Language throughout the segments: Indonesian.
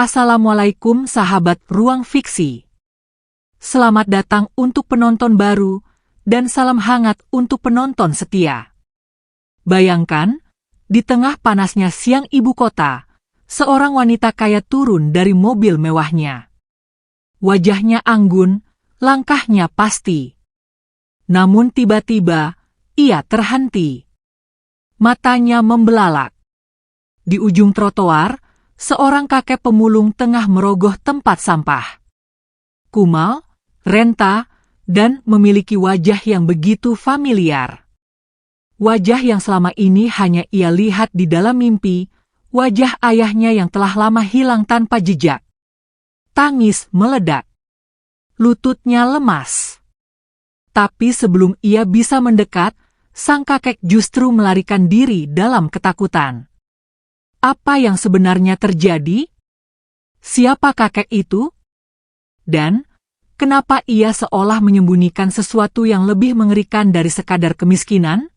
Assalamualaikum sahabat Ruang Fiksi. Selamat datang untuk penonton baru, dan salam hangat untuk penonton setia. Bayangkan, di tengah panasnya siang ibu kota, seorang wanita kaya turun dari mobil mewahnya. Wajahnya anggun, langkahnya pasti. Namun tiba-tiba, ia terhenti. Matanya membelalak. Di ujung trotoar, seorang kakek pemulung tengah merogoh tempat sampah. Kumal, renta, dan memiliki wajah yang begitu familiar. Wajah yang selama ini hanya ia lihat di dalam mimpi, wajah ayahnya yang telah lama hilang tanpa jejak. Tangis meledak. Lututnya lemas. Tapi sebelum ia bisa mendekat, sang kakek justru melarikan diri dalam ketakutan. Apa yang sebenarnya terjadi? Siapa kakek itu? Dan kenapa ia seolah menyembunyikan sesuatu yang lebih mengerikan dari sekadar kemiskinan?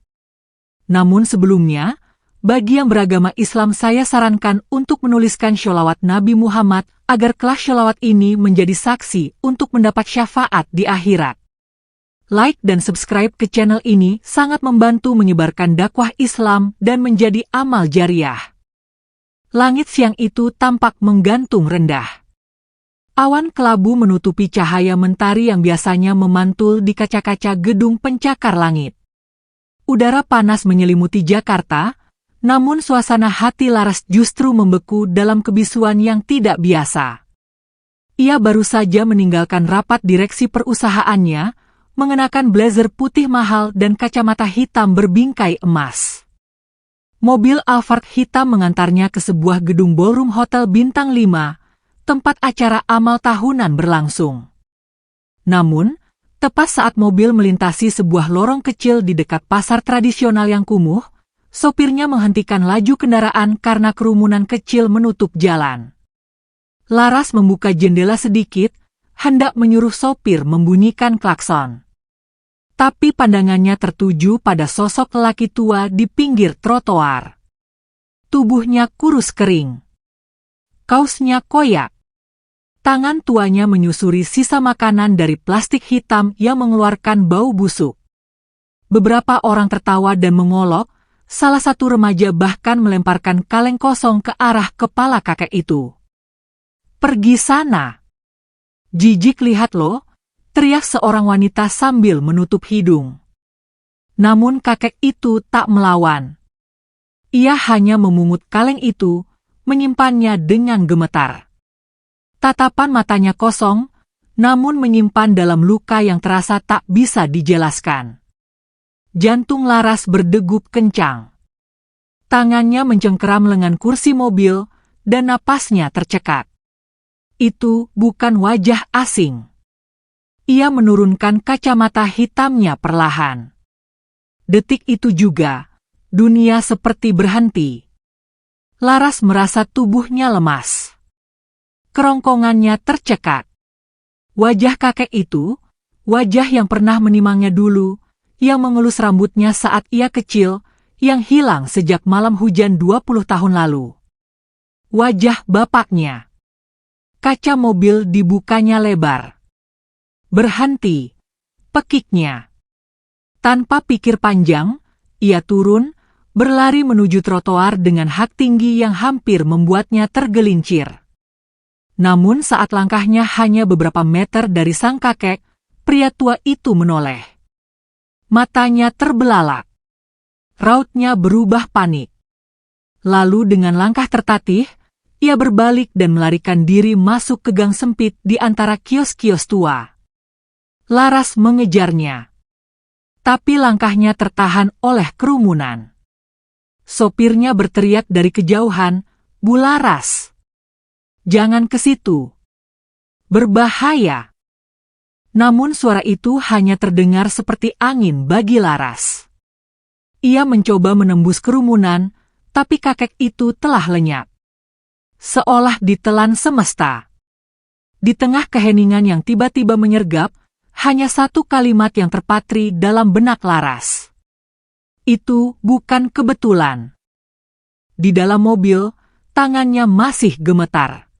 Namun sebelumnya, bagi yang beragama Islam saya sarankan untuk menuliskan sholawat Nabi Muhammad agar kelak sholawat ini menjadi saksi untuk mendapat syafaat di akhirat. Like dan subscribe ke channel ini sangat membantu menyebarkan dakwah Islam dan menjadi amal jariah. Langit siang itu tampak menggantung rendah. Awan kelabu menutupi cahaya mentari yang biasanya memantul di kaca-kaca gedung pencakar langit. Udara panas menyelimuti Jakarta, namun suasana hati Laras justru membeku dalam kebisuan yang tidak biasa. Ia baru saja meninggalkan rapat direksi perusahaannya, mengenakan blazer putih mahal dan kacamata hitam berbingkai emas. Mobil Alphard hitam mengantarnya ke sebuah gedung ballroom hotel bintang 5, tempat acara amal tahunan berlangsung. Namun, tepat saat mobil melintasi sebuah lorong kecil di dekat pasar tradisional yang kumuh, sopirnya menghentikan laju kendaraan karena kerumunan kecil menutup jalan. Laras membuka jendela sedikit, hendak menyuruh sopir membunyikan klakson. Tapi pandangannya tertuju pada sosok lelaki tua di pinggir trotoar. Tubuhnya kurus kering. Kaosnya koyak. Tangan tuanya menyusuri sisa makanan dari plastik hitam yang mengeluarkan bau busuk. Beberapa orang tertawa dan mengolok, salah satu remaja bahkan melemparkan kaleng kosong ke arah kepala kakek itu. "Pergi sana! Jijik lihat lo!" teriak seorang wanita sambil menutup hidung. Namun kakek itu tak melawan. Ia hanya memungut kaleng itu, menyimpannya dengan gemetar. Tatapan matanya kosong, namun menyimpan dalam luka yang terasa tak bisa dijelaskan. Jantung Laras berdegup kencang. Tangannya mencengkeram lengan kursi mobil, dan napasnya tercekat. Itu bukan wajah asing. Ia menurunkan kacamata hitamnya perlahan. Detik itu juga, dunia seperti berhenti. Laras merasa tubuhnya lemas. Kerongkongannya tercekat. Wajah kakek itu, wajah yang pernah menimangnya dulu, yang mengelus rambutnya saat ia kecil, yang hilang sejak malam hujan 20 tahun lalu. Wajah bapaknya. Kaca mobil dibukanya lebar. "Berhenti," pekiknya. Tanpa pikir panjang, ia turun, berlari menuju trotoar dengan hak tinggi yang hampir membuatnya tergelincir. Namun saat langkahnya hanya beberapa meter dari sang kakek, pria tua itu menoleh. Matanya terbelalak. Rautnya berubah panik. Lalu dengan langkah tertatih, ia berbalik dan melarikan diri masuk ke gang sempit di antara kios-kios tua. Laras mengejarnya. Tapi langkahnya tertahan oleh kerumunan. Sopirnya berteriak dari kejauhan, "Bu Laras! Jangan ke situ! Berbahaya!" Namun suara itu hanya terdengar seperti angin bagi Laras. Ia mencoba menembus kerumunan, tapi kakek itu telah lenyap. Seolah ditelan semesta. Di tengah keheningan yang tiba-tiba menyergap, hanya satu kalimat yang terpatri dalam benak Laras. Itu bukan kebetulan. Di dalam mobil, tangannya masih gemetar.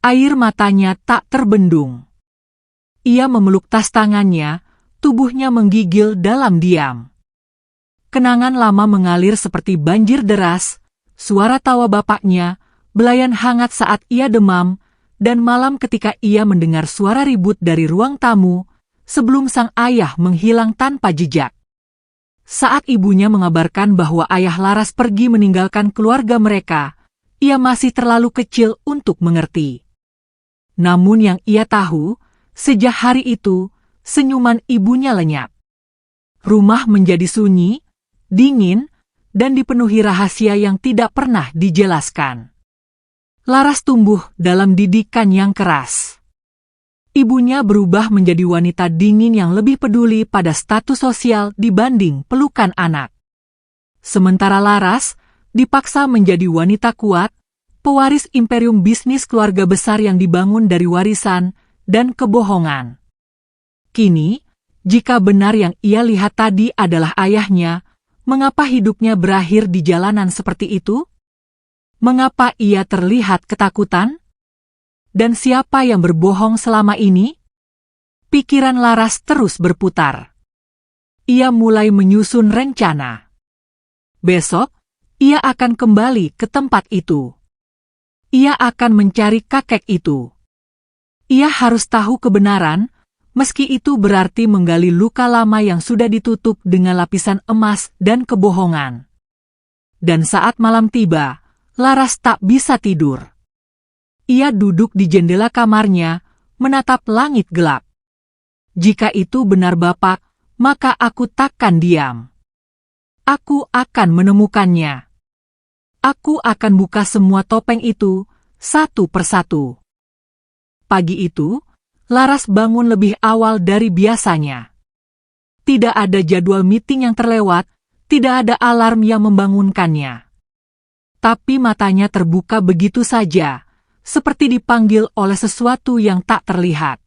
Air matanya tak terbendung. Ia memeluk tas tangannya, tubuhnya menggigil dalam diam. Kenangan lama mengalir seperti banjir deras, suara tawa bapaknya, belayan hangat saat ia demam, dan malam ketika ia mendengar suara ribut dari ruang tamu, sebelum sang ayah menghilang tanpa jejak. Saat ibunya mengabarkan bahwa ayah Laras pergi meninggalkan keluarga mereka, ia masih terlalu kecil untuk mengerti. Namun yang ia tahu, sejak hari itu, senyuman ibunya lenyap. Rumah menjadi sunyi, dingin, dan dipenuhi rahasia yang tidak pernah dijelaskan. Laras tumbuh dalam didikan yang keras. Ibunya berubah menjadi wanita dingin yang lebih peduli pada status sosial dibanding pelukan anak. Sementara Laras dipaksa menjadi wanita kuat, pewaris imperium bisnis keluarga besar yang dibangun dari warisan dan kebohongan. Kini, jika benar yang ia lihat tadi adalah ayahnya, mengapa hidupnya berakhir di jalanan seperti itu? Mengapa ia terlihat ketakutan? Dan siapa yang berbohong selama ini? Pikiran Laras terus berputar. Ia mulai menyusun rencana. Besok, ia akan kembali ke tempat itu. Ia akan mencari kakek itu. Ia harus tahu kebenaran, meski itu berarti menggali luka lama yang sudah ditutup dengan lapisan emas dan kebohongan. Dan saat malam tiba, Laras tak bisa tidur. Ia duduk di jendela kamarnya, menatap langit gelap. Jika itu benar Bapak, maka aku takkan diam. Aku akan menemukannya. Aku akan buka semua topeng itu, satu persatu. Pagi itu, Laras bangun lebih awal dari biasanya. Tidak ada jadwal meeting yang terlewat, tidak ada alarm yang membangunkannya. Tapi matanya terbuka begitu saja, seperti dipanggil oleh sesuatu yang tak terlihat.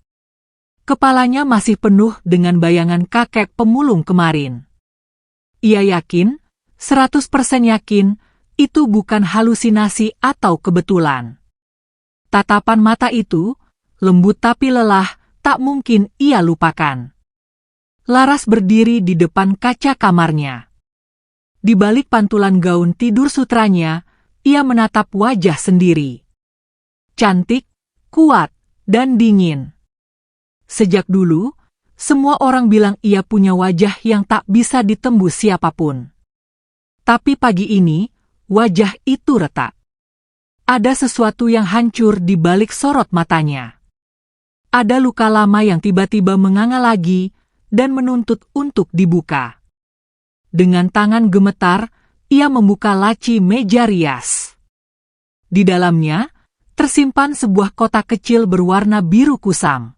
Kepalanya masih penuh dengan bayangan kakek pemulung kemarin. Ia yakin, 100% yakin, itu bukan halusinasi atau kebetulan. Tatapan mata itu, lembut tapi lelah, tak mungkin ia lupakan. Laras berdiri di depan kaca kamarnya. Di balik pantulan gaun tidur sutranya, ia menatap wajah sendiri. Cantik, kuat, dan dingin. Sejak dulu, semua orang bilang ia punya wajah yang tak bisa ditembus siapapun. Tapi pagi ini, wajah itu retak. Ada sesuatu yang hancur di balik sorot matanya. Ada luka lama yang tiba-tiba menganga lagi dan menuntut untuk dibuka. Dengan tangan gemetar, ia membuka laci meja rias. Di dalamnya, tersimpan sebuah kotak kecil berwarna biru kusam.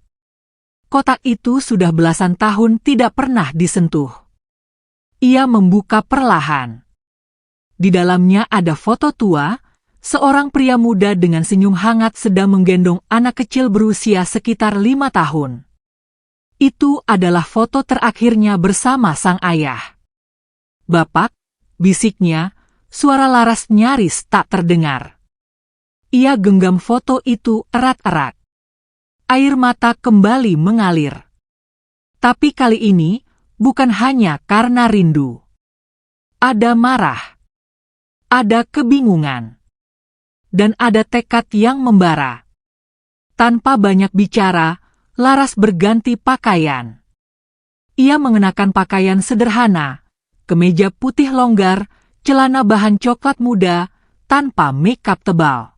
Kotak itu sudah belasan tahun tidak pernah disentuh. Ia membuka perlahan. Di dalamnya ada foto tua, seorang pria muda dengan senyum hangat sedang menggendong anak kecil berusia sekitar 5 tahun. Itu adalah foto terakhirnya bersama sang ayah. Bapak, bisiknya, suara Laras nyaris tak terdengar. Ia genggam foto itu erat-erat. Air mata kembali mengalir. Tapi kali ini, bukan hanya karena rindu. Ada marah. Ada kebingungan. Dan ada tekad yang membara. Tanpa banyak bicara, Laras berganti pakaian. Ia mengenakan pakaian sederhana, kemeja putih longgar, celana bahan coklat muda, tanpa makeup tebal.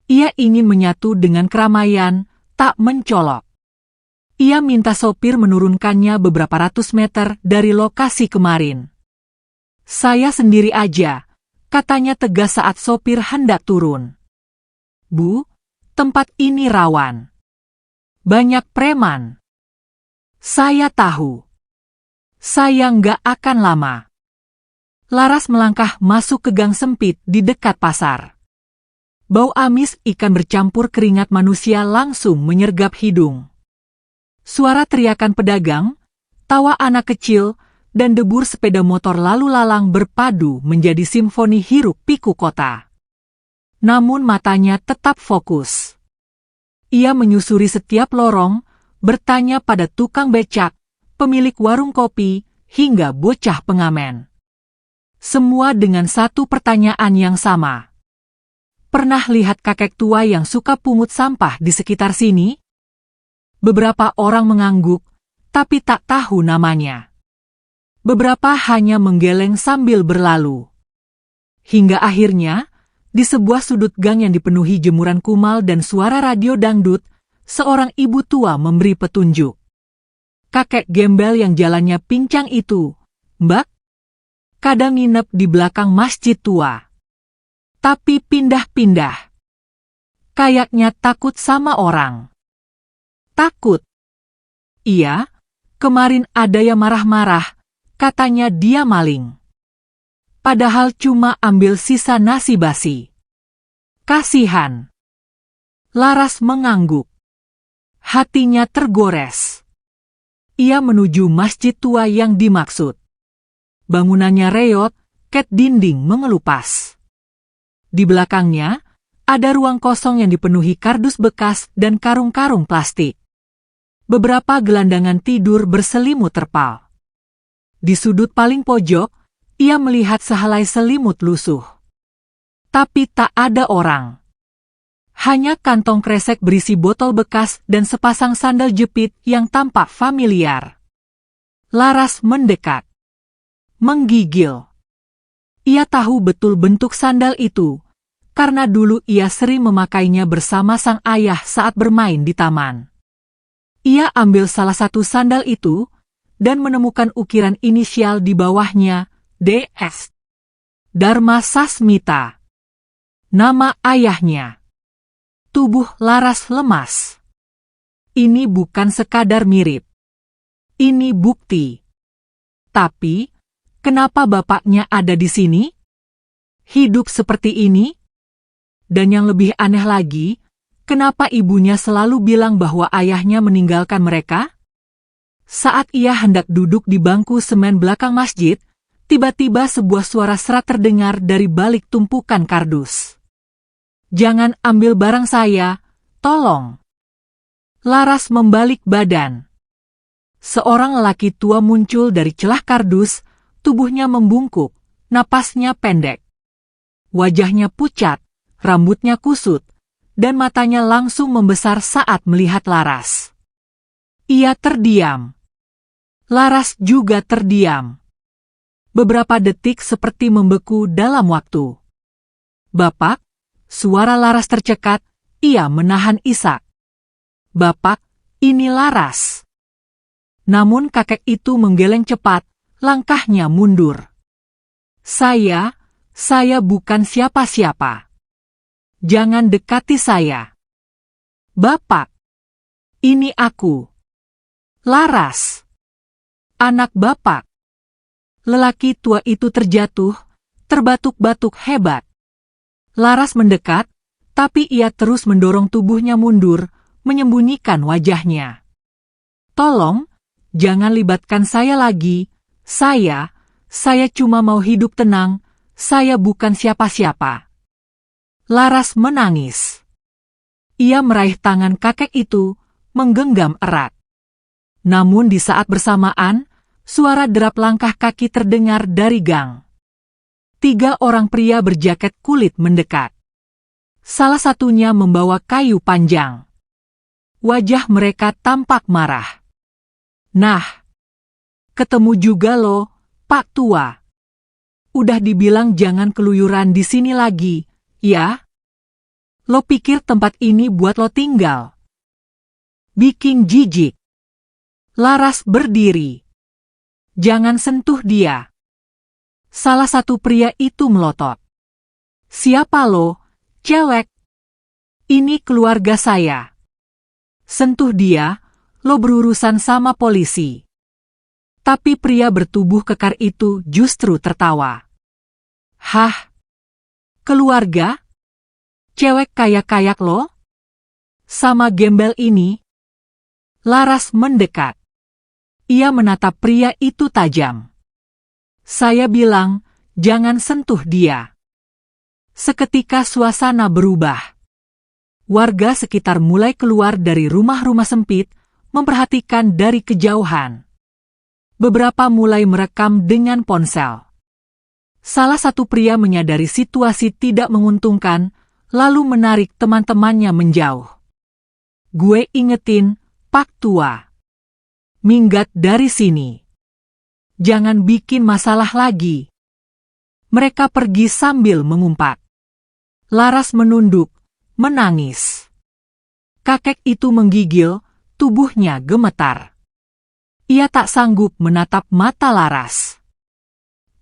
Ia ingin menyatu dengan keramaian, tak mencolok. Ia minta sopir menurunkannya beberapa ratus meter dari lokasi kemarin. Saya sendiri aja, katanya tegas saat sopir hendak turun. Bu, tempat ini rawan. Banyak preman. Saya tahu. Saya nggak akan lama. Laras melangkah masuk ke gang sempit di dekat pasar. Bau amis ikan bercampur keringat manusia langsung menyergap hidung. Suara teriakan pedagang, tawa anak kecil, dan debur sepeda motor lalu lalang berpadu menjadi simfoni hiruk pikuk kota. Namun matanya tetap fokus. Ia menyusuri setiap lorong, bertanya pada tukang becak, pemilik warung kopi, hingga bocah pengamen. Semua dengan satu pertanyaan yang sama. Pernah lihat kakek tua yang suka pungut sampah di sekitar sini? Beberapa orang mengangguk, tapi tak tahu namanya. Beberapa hanya menggeleng sambil berlalu. Hingga akhirnya, di sebuah sudut gang yang dipenuhi jemuran kumal dan suara radio dangdut, seorang ibu tua memberi petunjuk. Kakek gembel yang jalannya pincang itu, Mbak, kadang nginep di belakang masjid tua. Tapi pindah-pindah. Kayaknya takut sama orang. Takut? Iya, kemarin ada yang marah-marah, katanya dia maling. Padahal cuma ambil sisa nasi basi. Kasihan. Laras mengangguk. Hatinya tergores. Ia menuju masjid tua yang dimaksud. Bangunannya reot, ket dinding mengelupas. Di belakangnya, ada ruang kosong yang dipenuhi kardus bekas dan karung-karung plastik. Beberapa gelandangan tidur berselimut terpal. Di sudut paling pojok, ia melihat sehelai selimut lusuh. Tapi tak ada orang. Hanya kantong kresek berisi botol bekas dan sepasang sandal jepit yang tampak familiar. Laras mendekat. Menggigil. Ia tahu betul bentuk sandal itu, karena dulu ia sering memakainya bersama sang ayah saat bermain di taman. Ia ambil salah satu sandal itu, dan menemukan ukiran inisial di bawahnya, DS. Dharma Sasmita. Nama ayahnya. Tubuh Laras lemas. Ini bukan sekadar mirip. Ini bukti. Tapi, kenapa bapaknya ada di sini? Hidup seperti ini? Dan yang lebih aneh lagi, kenapa ibunya selalu bilang bahwa ayahnya meninggalkan mereka? Saat ia hendak duduk di bangku semen belakang masjid, tiba-tiba sebuah suara serak terdengar dari balik tumpukan kardus. "Jangan ambil barang saya, tolong." Laras membalik badan. Seorang lelaki tua muncul dari celah kardus, tubuhnya membungkuk, napasnya pendek. Wajahnya pucat, rambutnya kusut, dan matanya langsung membesar saat melihat Laras. Ia terdiam. Laras juga terdiam. Beberapa detik seperti membeku dalam waktu. "Bapak?" Suara Laras tercekat, ia menahan isak. "Bapak, ini Laras." Namun kakek itu menggeleng cepat, langkahnya mundur. Saya bukan siapa-siapa. Jangan dekati saya." "Bapak, ini aku. Laras. Anak Bapak." Lelaki tua itu terjatuh, terbatuk-batuk hebat. Laras mendekat, tapi ia terus mendorong tubuhnya mundur, menyembunyikan wajahnya. "Tolong, jangan libatkan saya lagi. Saya cuma mau hidup tenang. Saya bukan siapa-siapa." Laras menangis. Ia meraih tangan kakek itu, menggenggam erat. Namun di saat bersamaan, suara derap langkah kaki terdengar dari gang. 3 orang pria berjaket kulit mendekat. Salah satunya membawa kayu panjang. Wajah mereka tampak marah. "Nah, ketemu juga lo, Pak Tua. Udah dibilang jangan keluyuran di sini lagi, ya? Lo pikir tempat ini buat lo tinggal? Bikin jijik." Laras berdiri. "Jangan sentuh dia." Salah satu pria itu melotot. "Siapa lo, cewek? Ini keluarga saya. Sentuh dia, lo berurusan sama polisi." Tapi pria bertubuh kekar itu justru tertawa. "Hah? Keluarga? Cewek kayak-kayak lo? Sama gembel ini?" Laras mendekat. Ia menatap pria itu tajam. "Saya bilang, jangan sentuh dia." Seketika suasana berubah. warga sekitar mulai keluar dari rumah-rumah sempit, memperhatikan dari kejauhan. Beberapa mulai merekam dengan ponsel. Salah satu pria menyadari situasi tidak menguntungkan, lalu menarik teman-temannya menjauh. "Gue ingetin, Pak Tua. Minggat dari sini. Jangan bikin masalah lagi." Mereka pergi sambil mengumpat. Laras menunduk, menangis. Kakek itu menggigil, tubuhnya gemetar. Ia tak sanggup menatap mata Laras.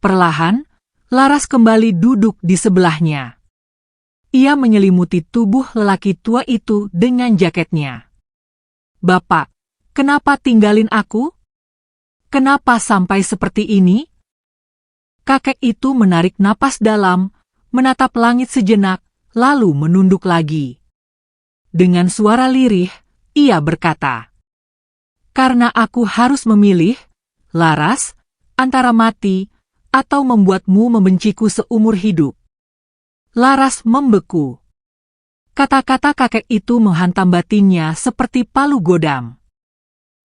Perlahan, Laras kembali duduk di sebelahnya. Ia menyelimuti tubuh lelaki tua itu dengan jaketnya. "Bapak, kenapa tinggalin aku? Kenapa sampai seperti ini?" Kakek itu menarik napas dalam, menatap langit sejenak, lalu menunduk lagi. Dengan suara lirih, ia berkata, "Karena aku harus memilih, Laras, antara mati atau membuatmu membenciku seumur hidup." Laras membeku. Kata-kata kakek itu menghantam batinnya seperti palu godam.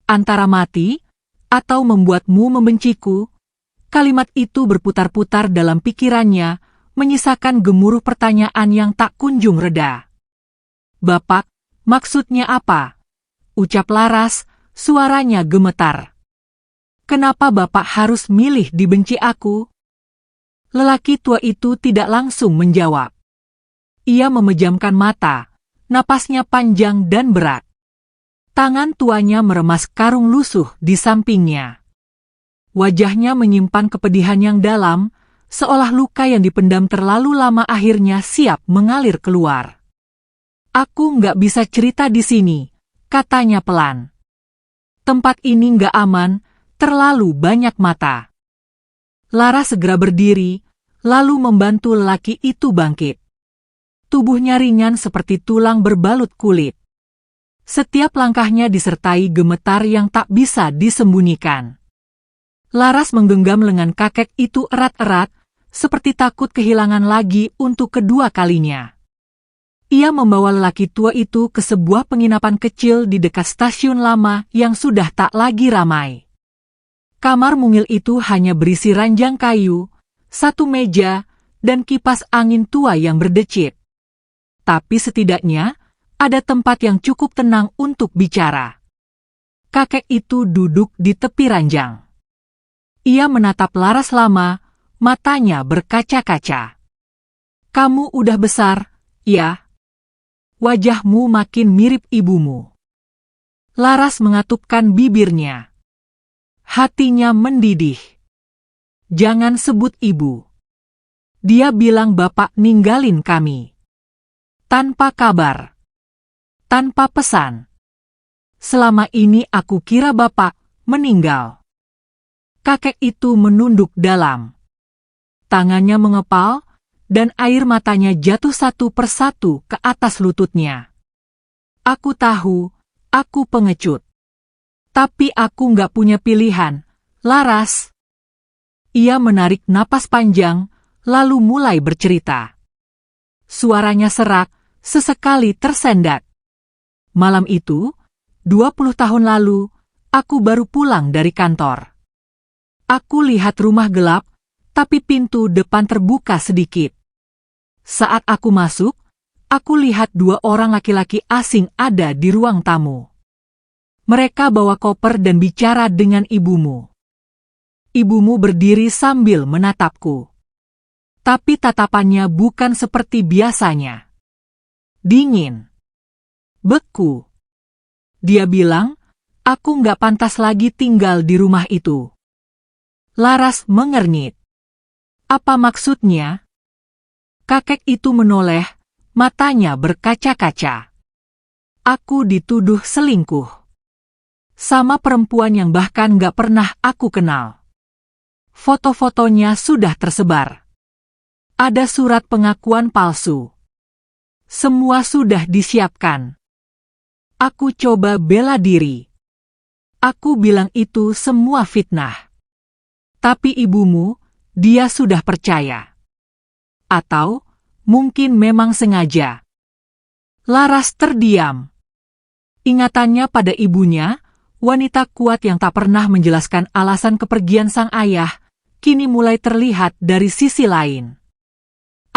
"Antara mati atau membuatmu membenciku," kalimat itu berputar-putar dalam pikirannya, menyisakan gemuruh pertanyaan yang tak kunjung reda. "Bapak, maksudnya apa?" ucap Laras, suaranya gemetar. "Kenapa Bapak harus milih dibenci aku?" Lelaki tua itu tidak langsung menjawab. Ia memejamkan mata, napasnya panjang dan berat. Tangan tuanya meremas karung lusuh di sampingnya. Wajahnya menyimpan kepedihan yang dalam, seolah luka yang dipendam terlalu lama akhirnya siap mengalir keluar. "Aku nggak bisa cerita di sini," katanya pelan. "Tempat ini nggak aman, terlalu banyak mata." Lara segera berdiri, lalu membantu lelaki itu bangkit. Tubuhnya ringan seperti tulang berbalut kulit. Setiap langkahnya disertai gemetar yang tak bisa disembunyikan. Laras menggenggam lengan kakek itu erat-erat, seperti takut kehilangan lagi untuk kedua kalinya. Ia membawa lelaki tua itu ke sebuah penginapan kecil di dekat stasiun lama yang sudah tak lagi ramai. Kamar mungil itu hanya berisi ranjang kayu, satu meja, dan kipas angin tua yang berdecit. Tapi setidaknya, ada tempat yang cukup tenang untuk bicara. Kakek itu duduk di tepi ranjang. Ia menatap Laras lama, matanya berkaca-kaca. "Kamu udah besar, ya? Wajahmu makin mirip ibumu." Laras mengatupkan bibirnya. Hatinya mendidih. "Jangan sebut ibu. Dia bilang Bapak ninggalin kami. Tanpa kabar. Tanpa pesan. Selama ini aku kira Bapak meninggal." Kakek itu menunduk dalam. Tangannya mengepal, dan air matanya jatuh satu persatu ke atas lututnya. "Aku tahu, aku pengecut. Tapi aku nggak punya pilihan, Laras." Ia menarik napas panjang, lalu mulai bercerita. Suaranya serak, sesekali tersendat. "Malam itu, 20 tahun lalu, aku baru pulang dari kantor. Aku lihat rumah gelap, tapi pintu depan terbuka sedikit. Saat aku masuk, aku lihat 2 orang laki-laki asing ada di ruang tamu. Mereka bawa koper dan bicara dengan ibumu. Ibumu berdiri sambil menatapku. Tapi tatapannya bukan seperti biasanya. Dingin. Beku. Dia bilang, aku nggak pantas lagi tinggal di rumah itu." Laras mengernyit. "Apa maksudnya?" Kakek itu menoleh, matanya berkaca-kaca. "Aku dituduh selingkuh. Sama perempuan yang bahkan gak pernah aku kenal. Foto-fotonya sudah tersebar. Ada surat pengakuan palsu. Semua sudah disiapkan. Aku coba bela diri. Aku bilang itu semua fitnah. Tapi ibumu, dia sudah percaya. Atau, mungkin memang sengaja. Laras terdiam. Ingatannya pada ibunya, wanita kuat yang tak pernah menjelaskan alasan kepergian sang ayah, kini mulai terlihat dari sisi lain.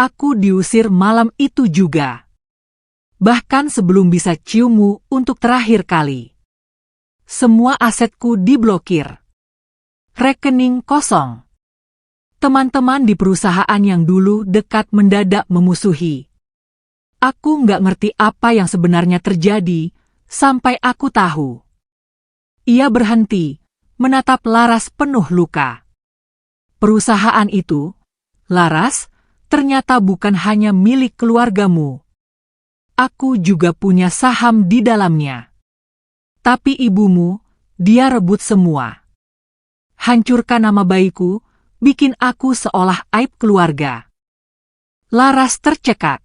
Aku diusir malam itu juga. Bahkan sebelum bisa ciummu untuk terakhir kali. Semua asetku diblokir. Rekening kosong. Teman-teman di perusahaan yang dulu dekat mendadak memusuhi. Aku nggak ngerti apa yang sebenarnya terjadi, sampai aku tahu. Ia berhenti, menatap Laras penuh luka. Perusahaan itu, Laras, ternyata bukan hanya milik keluargamu. Aku juga punya saham di dalamnya. Tapi ibumu, dia rebut semua. Hancurkan nama baikku, bikin aku seolah aib keluarga. Laras tercekat.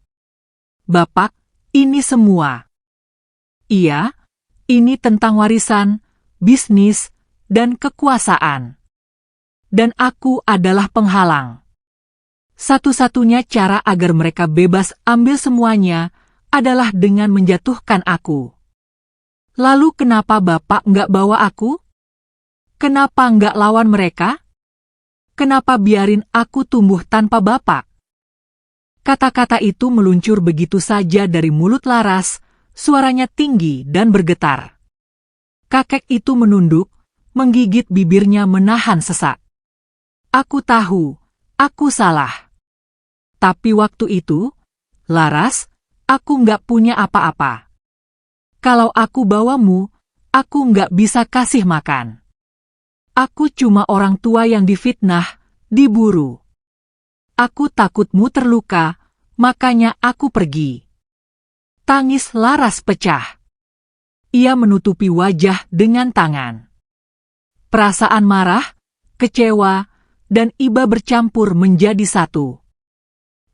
Bapak, ini semua. Iya, ini tentang warisan, bisnis, dan kekuasaan. Dan aku adalah penghalang. Satu-satunya cara agar mereka bebas ambil semuanya adalah dengan menjatuhkan aku. Lalu kenapa Bapak nggak bawa aku? Kenapa nggak lawan mereka? Kenapa biarin aku tumbuh tanpa Bapak? Kata-kata itu meluncur begitu saja dari mulut Laras, suaranya tinggi dan bergetar. Kakek itu menunduk, menggigit bibirnya menahan sesak. Aku tahu, aku salah. Tapi waktu itu, Laras, aku nggak punya apa-apa. Kalau aku bawamu, aku nggak bisa kasih makan. Aku cuma orang tua yang difitnah, diburu. Aku takutmu terluka, makanya aku pergi. Tangis Laras pecah. Ia menutupi wajah dengan tangan. Perasaan marah, kecewa, dan iba bercampur menjadi satu.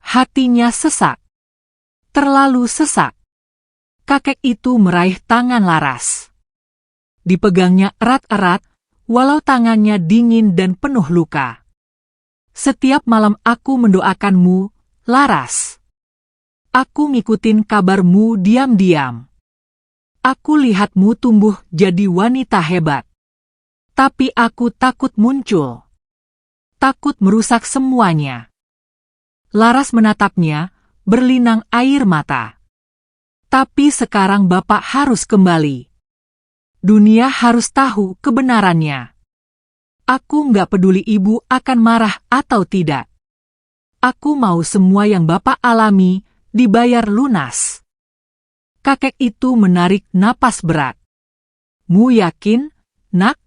Hatinya sesak. Terlalu sesak. Kakek itu meraih tangan Laras. Dipegangnya erat-erat, walau tangannya dingin dan penuh luka. Setiap malam aku mendoakanmu, Laras. Aku ngikutin kabarmu diam-diam. Aku lihatmu tumbuh jadi wanita hebat. Tapi aku takut muncul. Takut merusak semuanya. Laras menatapnya, berlinang air mata. Tapi sekarang Bapak harus kembali. Dunia harus tahu kebenarannya. Aku nggak peduli ibu akan marah atau tidak. Aku mau semua yang Bapak alami dibayar lunas. Kakek itu menarik napas berat. Mu yakin, Nak?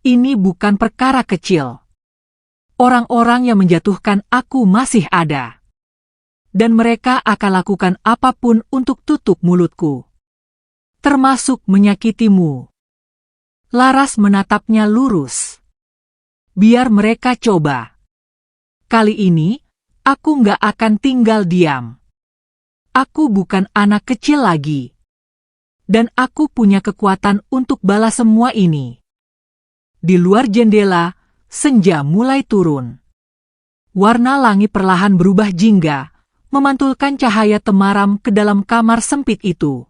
Ini bukan perkara kecil. Orang-orang yang menjatuhkan aku masih ada. Dan mereka akan lakukan apapun untuk tutup mulutku. Termasuk menyakitimu. Laras menatapnya lurus. Biar mereka coba. Kali ini, aku nggak akan tinggal diam. Aku bukan anak kecil lagi. Dan aku punya kekuatan untuk balas semua ini. Di luar jendela, senja mulai turun. Warna langit perlahan berubah jingga, memantulkan cahaya temaram ke dalam kamar sempit itu.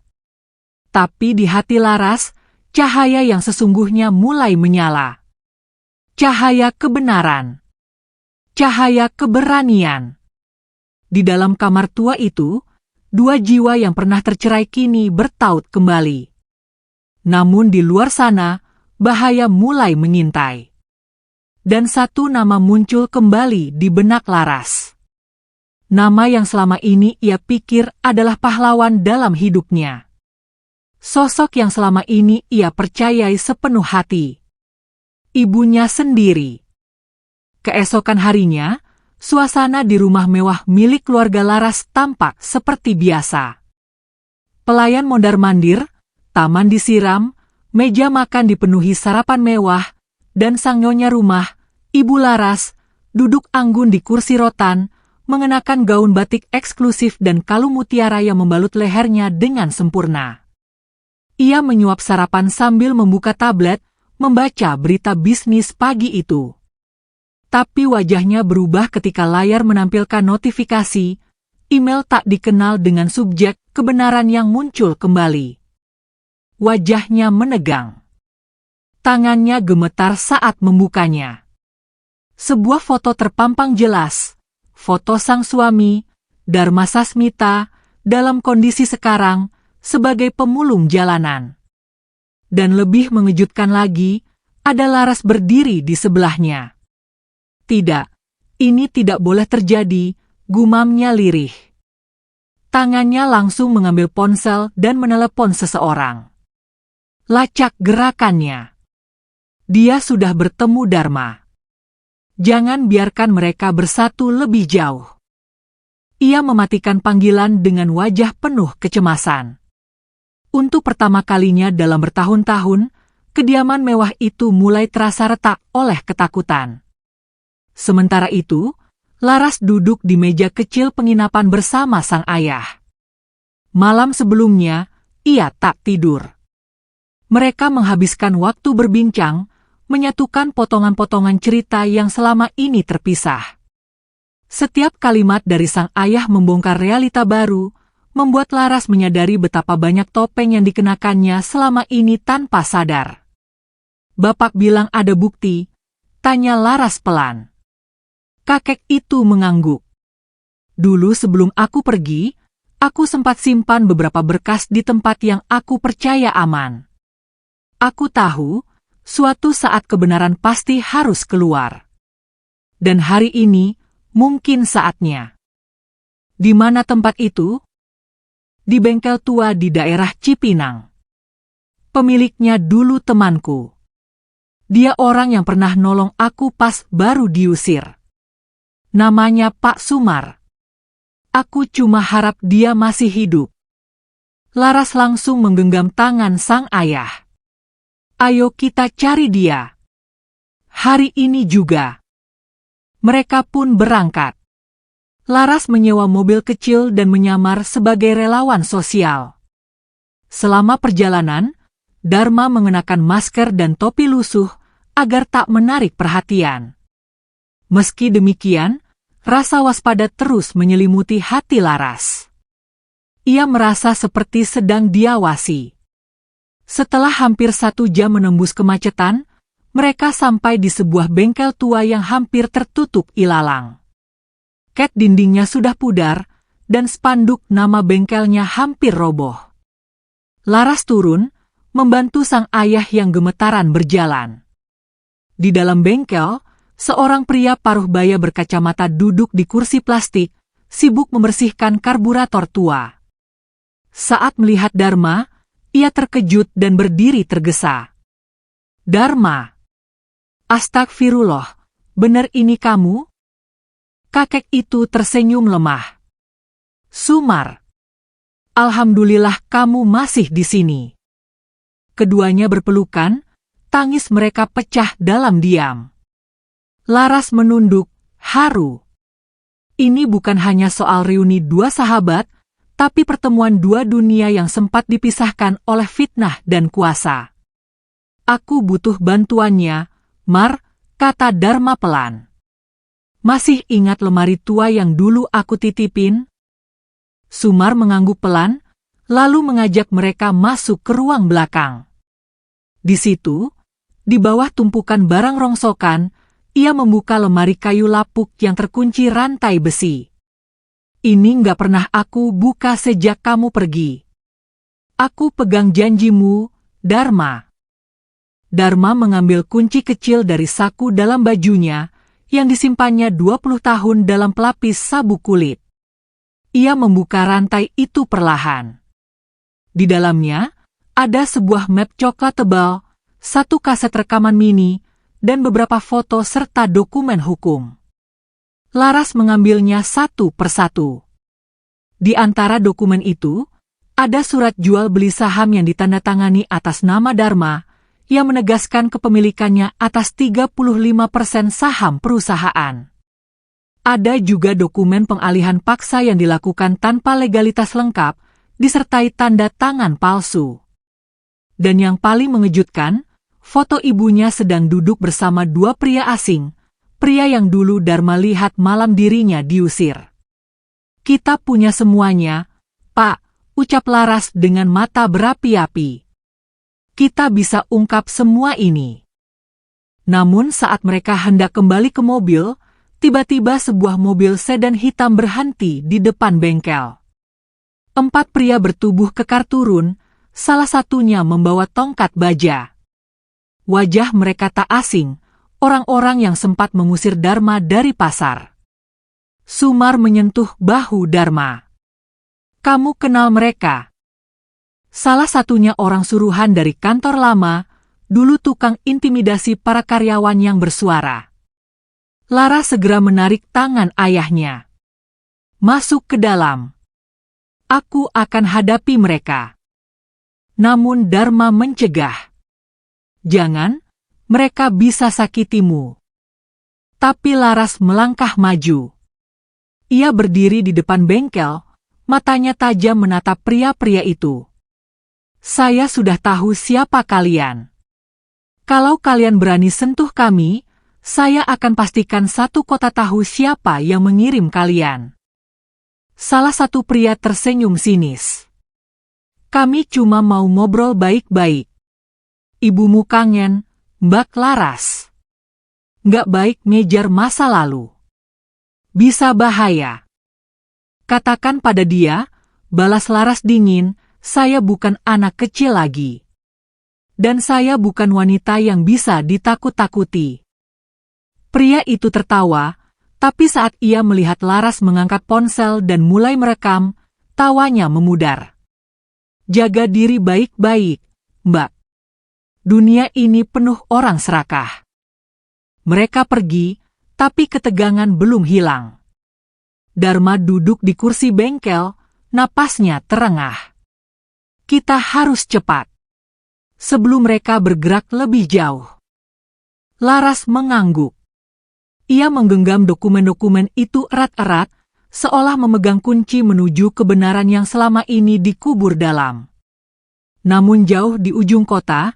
Tapi di hati Laras, cahaya yang sesungguhnya mulai menyala. Cahaya kebenaran. Cahaya keberanian. Di dalam kamar tua itu, dua jiwa yang pernah tercerai kini bertaut kembali. Namun di luar sana, bahaya mulai mengintai. Dan satu nama muncul kembali di benak Laras. Nama yang selama ini ia pikir adalah pahlawan dalam hidupnya. Sosok yang selama ini ia percayai sepenuh hati. Ibunya sendiri. Keesokan harinya, suasana di rumah mewah milik keluarga Laras tampak seperti biasa. Pelayan mondar-mandir, taman disiram, meja makan dipenuhi sarapan mewah, dan sang nyonya rumah, Ibu Laras, duduk anggun di kursi rotan, mengenakan gaun batik eksklusif dan kalung mutiara yang membalut lehernya dengan sempurna. Ia menyuap sarapan sambil membuka tablet, membaca berita bisnis pagi itu. Tapi wajahnya berubah ketika layar menampilkan notifikasi, email tak dikenal dengan subjek kebenaran yang muncul kembali. Wajahnya menegang. Tangannya gemetar saat membukanya. Sebuah foto terpampang jelas, foto sang suami, Dharma Sasmita, dalam kondisi sekarang sebagai pemulung jalanan. Dan lebih mengejutkan lagi, ada Laras berdiri di sebelahnya. Tidak, ini tidak boleh terjadi, gumamnya lirih. Tangannya langsung mengambil ponsel dan menelepon seseorang. Lacak gerakannya. Dia sudah bertemu Dharma. Jangan biarkan mereka bersatu lebih jauh. Ia mematikan panggilan dengan wajah penuh kecemasan. Untuk pertama kalinya dalam bertahun-tahun, kediaman mewah itu mulai terasa retak oleh ketakutan. Sementara itu, Laras duduk di meja kecil penginapan bersama sang ayah. Malam sebelumnya, ia tak tidur. Mereka menghabiskan waktu berbincang, menyatukan potongan-potongan cerita yang selama ini terpisah. Setiap kalimat dari sang ayah membongkar realita baru, membuat Laras menyadari betapa banyak topeng yang dikenakannya selama ini tanpa sadar. Bapak bilang ada bukti, tanya Laras pelan. Kakek itu mengangguk. Dulu sebelum aku pergi, aku sempat simpan beberapa berkas di tempat yang aku percaya aman. Aku tahu, suatu saat kebenaran pasti harus keluar. Dan hari ini, mungkin saatnya. Di mana tempat itu? Di bengkel tua di daerah Cipinang. Pemiliknya dulu temanku. Dia orang yang pernah nolong aku pas baru diusir. Namanya Pak Sumar. Aku cuma harap dia masih hidup. Laras langsung menggenggam tangan sang ayah. Ayo kita cari dia. Hari ini juga. Mereka pun berangkat. Laras menyewa mobil kecil dan menyamar sebagai relawan sosial. Selama perjalanan, Dharma mengenakan masker dan topi lusuh agar tak menarik perhatian. Meski demikian, rasa waspada terus menyelimuti hati Laras. Ia merasa seperti sedang diawasi. Setelah hampir 1 jam menembus kemacetan, mereka sampai di sebuah bengkel tua yang hampir tertutup ilalang. Cat dindingnya sudah pudar, dan spanduk nama bengkelnya hampir roboh. Laras turun, membantu sang ayah yang gemetaran berjalan. Di dalam bengkel, seorang pria paruh baya berkacamata duduk di kursi plastik, sibuk membersihkan karburator tua. Saat melihat Dharma, ia terkejut dan berdiri tergesa. Dharma. Astagfirullah, benar ini kamu? Kakek itu tersenyum lemah. Sumar. Alhamdulillah kamu masih di sini. Keduanya berpelukan, tangis mereka pecah dalam diam. Laras menunduk, haru. Ini bukan hanya soal reuni 2 sahabat, tapi pertemuan 2 dunia yang sempat dipisahkan oleh fitnah dan kuasa. Aku butuh bantuannya, Mar, kata Dharma pelan. Masih ingat lemari tua yang dulu aku titipin? Sumar mengangguk pelan, lalu mengajak mereka masuk ke ruang belakang. Di situ, di bawah tumpukan barang rongsokan, ia membuka lemari kayu lapuk yang terkunci rantai besi. Ini nggak pernah aku buka sejak kamu pergi. Aku pegang janjimu, Dharma. Dharma mengambil kunci kecil dari saku dalam bajunya, yang disimpannya 20 tahun dalam pelapis sabuk kulit. Ia membuka rantai itu perlahan. Di dalamnya, ada sebuah map coklat tebal, 1 kaset rekaman mini, dan beberapa foto serta dokumen hukum. Laras mengambilnya satu persatu. Di antara dokumen itu, ada surat jual beli saham yang ditandatangani atas nama Dharma, yang menegaskan kepemilikannya atas 35% saham perusahaan. Ada juga dokumen pengalihan paksa yang dilakukan tanpa legalitas lengkap, disertai tanda tangan palsu. Dan yang paling mengejutkan, foto ibunya sedang duduk bersama 2 pria asing, pria yang dulu Dharma lihat malam dirinya diusir. Kita punya semuanya, Pak, ucap Laras dengan mata berapi-api. Kita bisa ungkap semua ini. Namun saat mereka hendak kembali ke mobil, tiba-tiba sebuah mobil sedan hitam berhenti di depan bengkel. 4 pria bertubuh kekar turun, salah satunya membawa tongkat baja. Wajah mereka tak asing, orang-orang yang sempat mengusir Dharma dari pasar. Sumar menyentuh bahu Dharma. Kamu kenal mereka? Salah satunya orang suruhan dari kantor lama, dulu tukang intimidasi para karyawan yang bersuara. Lara segera menarik tangan ayahnya. Masuk ke dalam. Aku akan hadapi mereka. Namun Dharma mencegah. Jangan, mereka bisa sakitimu. Tapi Laras melangkah maju. Ia berdiri di depan bengkel, matanya tajam menatap pria-pria itu. Saya sudah tahu siapa kalian. Kalau kalian berani sentuh kami, saya akan pastikan satu kota tahu siapa yang mengirim kalian. Salah satu pria tersenyum sinis. Kami cuma mau ngobrol baik-baik. Ibumu kangen, Mbak Laras. Nggak baik ngejar masa lalu. Bisa bahaya. Katakan pada dia, balas Laras dingin, saya bukan anak kecil lagi. Dan saya bukan wanita yang bisa ditakut-takuti. Pria itu tertawa, tapi saat ia melihat Laras mengangkat ponsel dan mulai merekam, tawanya memudar. Jaga diri baik-baik, Mbak. Dunia ini penuh orang serakah. Mereka pergi, tapi ketegangan belum hilang. Dharma duduk di kursi bengkel, napasnya terengah. Kita harus cepat. Sebelum mereka bergerak lebih jauh. Laras mengangguk. Ia menggenggam dokumen-dokumen itu erat-erat, seolah memegang kunci menuju kebenaran yang selama ini dikubur dalam. Namun jauh di ujung kota,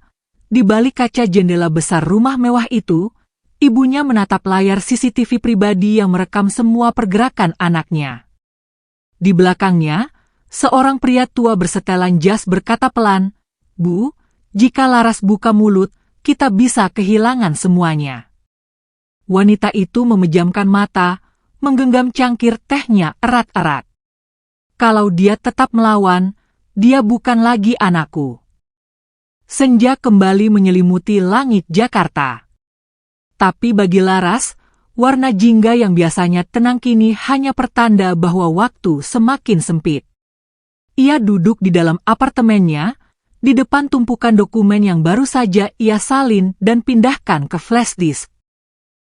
di balik kaca jendela besar rumah mewah itu, ibunya menatap layar CCTV pribadi yang merekam semua pergerakan anaknya. Di belakangnya, seorang pria tua bersetelan jas berkata pelan, "Bu, jika Laras buka mulut, kita bisa kehilangan semuanya." Wanita itu memejamkan mata, menggenggam cangkir tehnya erat-erat. Kalau dia tetap melawan, dia bukan lagi anakku. Senja kembali menyelimuti langit Jakarta. Tapi bagi Laras, warna jingga yang biasanya tenang kini hanya pertanda bahwa waktu semakin sempit. Ia duduk di dalam apartemennya, di depan tumpukan dokumen yang baru saja ia salin dan pindahkan ke flash disk.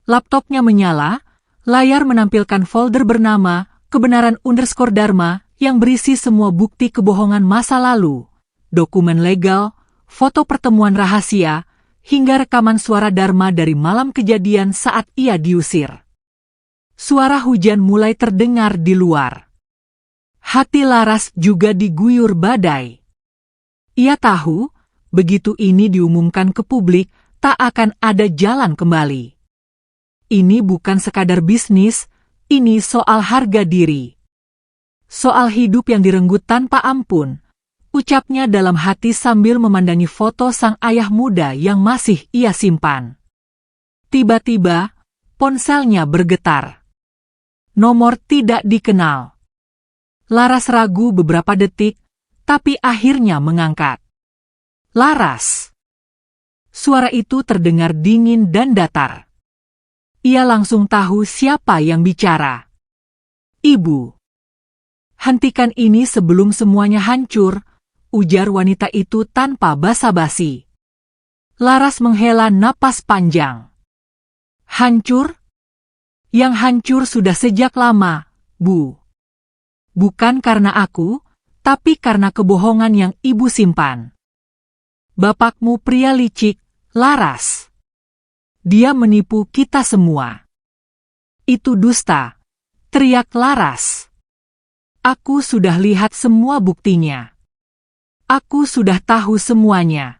Laptopnya menyala, layar menampilkan folder bernama Kebenaran_Dharma yang berisi semua bukti kebohongan masa lalu, dokumen legal, foto pertemuan rahasia, hingga rekaman suara Dharma dari malam kejadian saat ia diusir. Suara hujan mulai terdengar di luar. Hati Laras juga diguyur badai. Ia tahu, begitu ini diumumkan ke publik, tak akan ada jalan kembali. Ini bukan sekadar bisnis, ini soal harga diri. Soal hidup yang direnggut tanpa ampun, ucapnya dalam hati sambil memandangi foto sang ayah muda yang masih ia simpan. Tiba-tiba, ponselnya bergetar. Nomor tidak dikenal. Laras ragu beberapa detik, tapi akhirnya mengangkat. Laras. Suara itu terdengar dingin dan datar. Ia langsung tahu siapa yang bicara. Ibu. Hentikan ini sebelum semuanya hancur, ujar wanita itu tanpa basa-basi. Laras menghela napas panjang. Hancur? Yang hancur sudah sejak lama, Bu. Bukan karena aku, tapi karena kebohongan yang ibu simpan. Bapakmu pria licik, Laras. Dia menipu kita semua. Itu dusta, teriak Laras. Aku sudah lihat semua buktinya. Aku sudah tahu semuanya.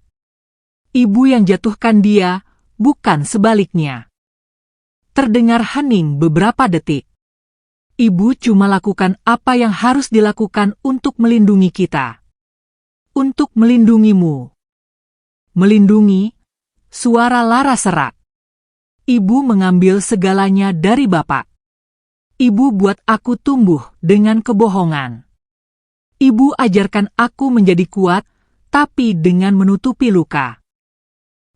Ibu yang jatuhkan dia, bukan sebaliknya. Terdengar hening beberapa detik. Ibu cuma lakukan apa yang harus dilakukan untuk melindungi kita. Untuk melindungimu. Melindungi, suara Laras serak. Ibu mengambil segalanya dari Bapak. Ibu buat aku tumbuh dengan kebohongan. Ibu ajarkan aku menjadi kuat, tapi dengan menutupi luka.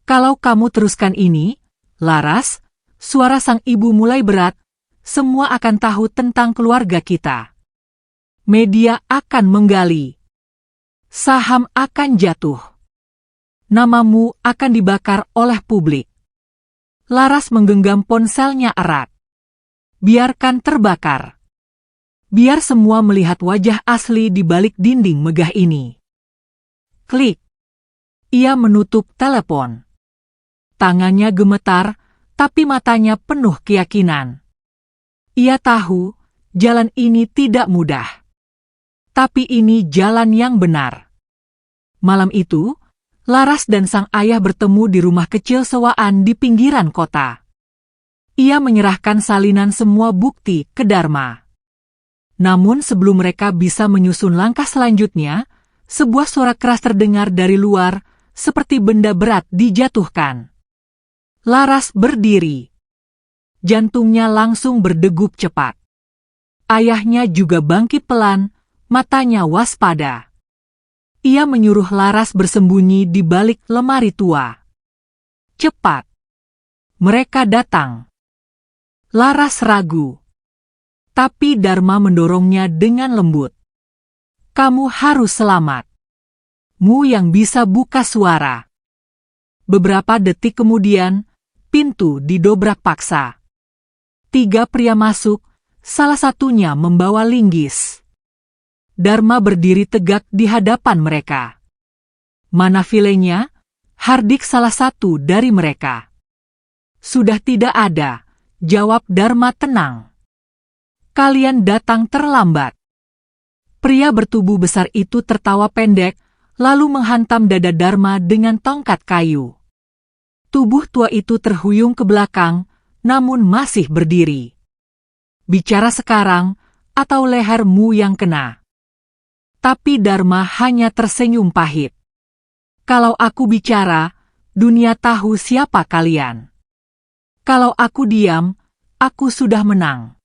Kalau kamu teruskan ini, Laras, suara sang ibu mulai berat, semua akan tahu tentang keluarga kita. Media akan menggali. Saham akan jatuh. Namamu akan dibakar oleh publik. Laras menggenggam ponselnya erat. Biarkan terbakar. Biar semua melihat wajah asli di balik dinding megah ini. Klik. Ia menutup telepon. Tangannya gemetar, tapi matanya penuh keyakinan. Ia tahu, jalan ini tidak mudah. Tapi ini jalan yang benar. Malam itu, Laras dan sang ayah bertemu di rumah kecil sewaan di pinggiran kota. Ia menyerahkan salinan semua bukti ke Dharma. Namun sebelum mereka bisa menyusun langkah selanjutnya, sebuah suara keras terdengar dari luar, seperti benda berat dijatuhkan. Laras berdiri. Jantungnya langsung berdegup cepat. Ayahnya juga bangkit pelan, matanya waspada. Ia menyuruh Laras bersembunyi di balik lemari tua. Cepat. Mereka datang. Laras ragu. Tapi Dharma mendorongnya dengan lembut. Kamu harus selamat. Mu yang bisa buka suara. Beberapa detik kemudian, pintu didobrak paksa. 3 pria masuk, salah satunya membawa linggis. Dharma berdiri tegak di hadapan mereka. Mana filenya? Hardik salah satu dari mereka. Sudah tidak ada, jawab Dharma tenang. Kalian datang terlambat. Pria bertubuh besar itu tertawa pendek, lalu menghantam dada Dharma dengan tongkat kayu. Tubuh tua itu terhuyung ke belakang, namun masih berdiri. Bicara sekarang, atau lehermu yang kena. Tapi Dharma hanya tersenyum pahit. Kalau aku bicara, dunia tahu siapa kalian. Kalau aku diam, aku sudah menang.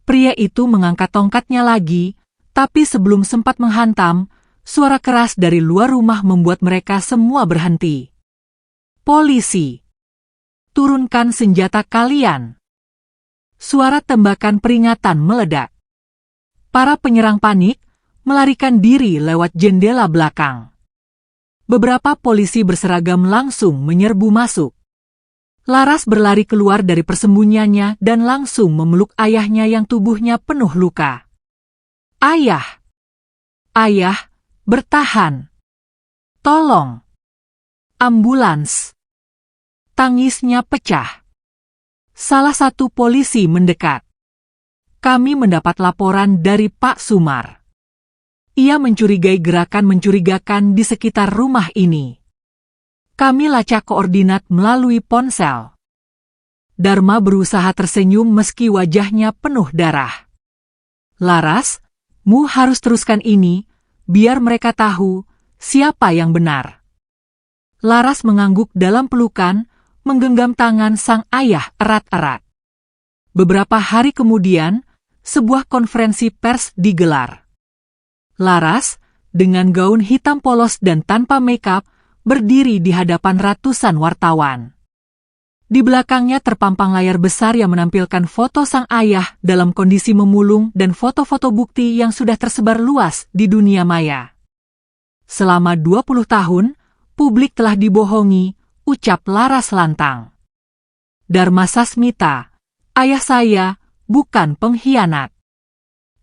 Pria itu mengangkat tongkatnya lagi, tapi sebelum sempat menghantam, suara keras dari luar rumah membuat mereka semua berhenti. Polisi! Turunkan senjata kalian! Suara tembakan peringatan meledak. Para penyerang panik, melarikan diri lewat jendela belakang. Beberapa polisi berseragam langsung menyerbu masuk. Laras berlari keluar dari persembunyiannya dan langsung memeluk ayahnya yang tubuhnya penuh luka. Ayah! Ayah, bertahan! Tolong! Ambulans! Tangisnya pecah. Salah satu polisi mendekat. Kami mendapat laporan dari Pak Sumar. Ia mencurigai gerakan mencurigakan di sekitar rumah ini. Kami lacak koordinat melalui ponsel. Dharma berusaha tersenyum meski wajahnya penuh darah. Laras, mu harus teruskan ini, biar mereka tahu siapa yang benar. Laras mengangguk dalam pelukan, menggenggam tangan sang ayah erat-erat. Beberapa hari kemudian, sebuah konferensi pers digelar. Laras, dengan gaun hitam polos dan tanpa make-up, berdiri di hadapan ratusan wartawan. Di belakangnya terpampang layar besar yang menampilkan foto sang ayah dalam kondisi memulung dan foto-foto bukti yang sudah tersebar luas di dunia maya. Selama 20 tahun, publik telah dibohongi, ucap Laras lantang. Dharma Sasmita, ayah saya, bukan pengkhianat.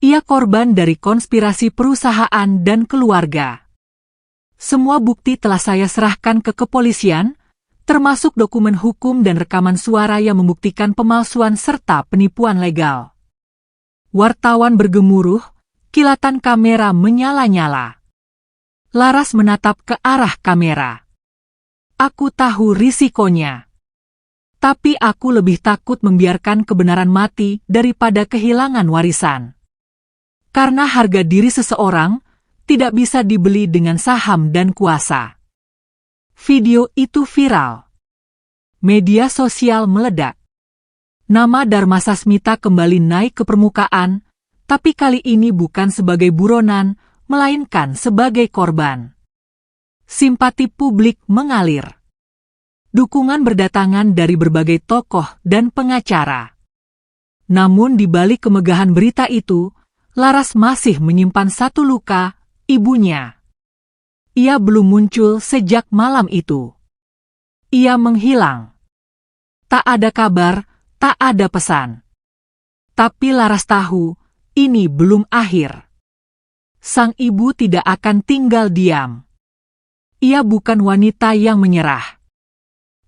Ia korban dari konspirasi perusahaan dan keluarga. Semua bukti telah saya serahkan ke kepolisian, termasuk dokumen hukum dan rekaman suara yang membuktikan pemalsuan serta penipuan legal. Wartawan bergemuruh, kilatan kamera menyala-nyala. Laras menatap ke arah kamera. Aku tahu risikonya. Tapi aku lebih takut membiarkan kebenaran mati daripada kehilangan warisan. Karena harga diri seseorang tidak bisa dibeli dengan saham dan kuasa. Video itu viral. Media sosial meledak. Nama Dharma Sasmita kembali naik ke permukaan, tapi kali ini bukan sebagai buronan, melainkan sebagai korban. Simpati publik mengalir. Dukungan berdatangan dari berbagai tokoh dan pengacara. Namun di balik kemegahan berita itu, Laras masih menyimpan satu luka, ibunya. Ia belum muncul sejak malam itu. Ia menghilang. Tak ada kabar, tak ada pesan. Tapi Laras tahu, ini belum akhir. Sang ibu tidak akan tinggal diam. Ia bukan wanita yang menyerah.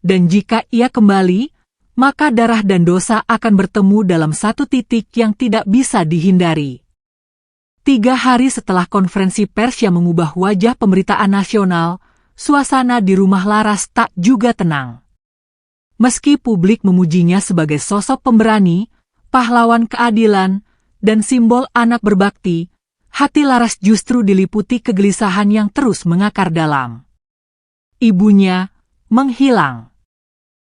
Dan jika ia kembali, maka darah dan dosa akan bertemu dalam satu titik yang tidak bisa dihindari. 3 hari setelah konferensi pers yang mengubah wajah pemberitaan nasional, suasana di rumah Laras tak juga tenang. Meski publik memujinya sebagai sosok pemberani, pahlawan keadilan, dan simbol anak berbakti, hati Laras justru diliputi kegelisahan yang terus mengakar dalam. Ibunya menghilang.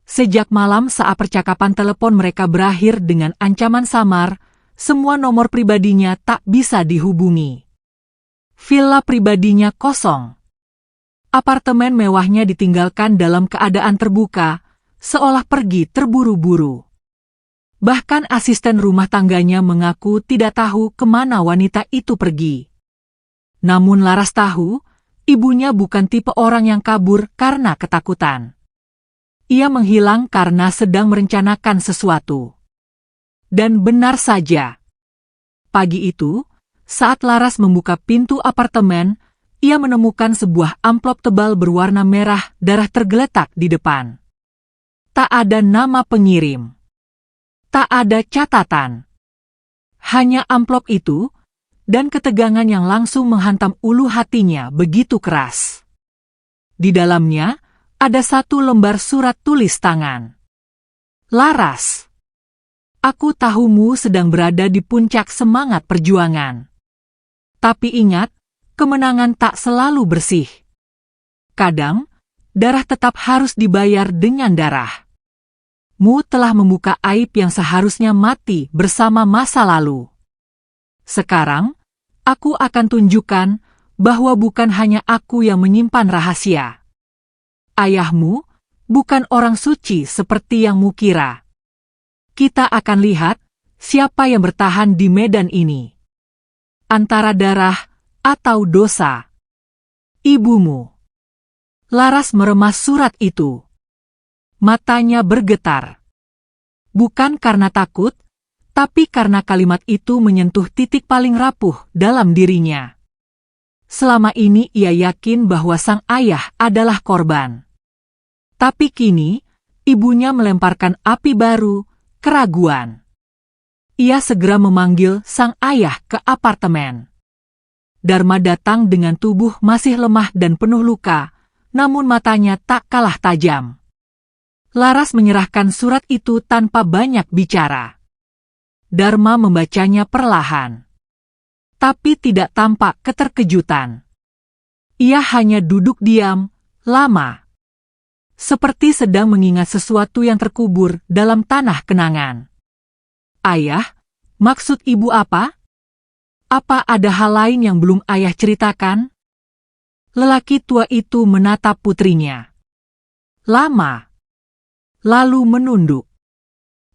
Sejak malam saat percakapan telepon mereka berakhir dengan ancaman samar, semua nomor pribadinya tak bisa dihubungi. Villa pribadinya kosong. Apartemen mewahnya ditinggalkan dalam keadaan terbuka, seolah pergi terburu-buru. Bahkan asisten rumah tangganya mengaku tidak tahu kemana wanita itu pergi. Namun Laras tahu, ibunya bukan tipe orang yang kabur karena ketakutan. Ia menghilang karena sedang merencanakan sesuatu. Dan benar saja. Pagi itu, saat Laras membuka pintu apartemen, ia menemukan sebuah amplop tebal berwarna merah darah tergeletak di depan. Tak ada nama pengirim. Tak ada catatan. Hanya amplop itu, dan ketegangan yang langsung menghantam ulu hatinya begitu keras. Di dalamnya, ada satu lembar surat tulis tangan. Laras, aku tahumu sedang berada di puncak semangat perjuangan. Tapi ingat, kemenangan tak selalu bersih. Kadang, darah tetap harus dibayar dengan darah. Mu telah membuka aib yang seharusnya mati bersama masa lalu. Sekarang, aku akan tunjukkan bahwa bukan hanya aku yang menyimpan rahasia. Ayahmu bukan orang suci seperti yang mu kira. Kita akan lihat siapa yang bertahan di medan ini. Antara darah atau dosa. Ibumu. Laras meremas surat itu. Matanya bergetar. Bukan karena takut, tapi karena kalimat itu menyentuh titik paling rapuh dalam dirinya. Selama ini ia yakin bahwa sang ayah adalah korban. Tapi kini, ibunya melemparkan api baru, keraguan. Ia segera memanggil sang ayah ke apartemen. Dharma datang dengan tubuh masih lemah dan penuh luka, namun matanya tak kalah tajam. Laras menyerahkan surat itu tanpa banyak bicara. Dharma membacanya perlahan. Tapi tidak tampak keterkejutan. Ia hanya duduk diam, lama. Seperti sedang mengingat sesuatu yang terkubur dalam tanah kenangan. Ayah, maksud ibu apa? Apa ada hal lain yang belum ayah ceritakan? Lelaki tua itu menatap putrinya. Lama. Lalu menunduk.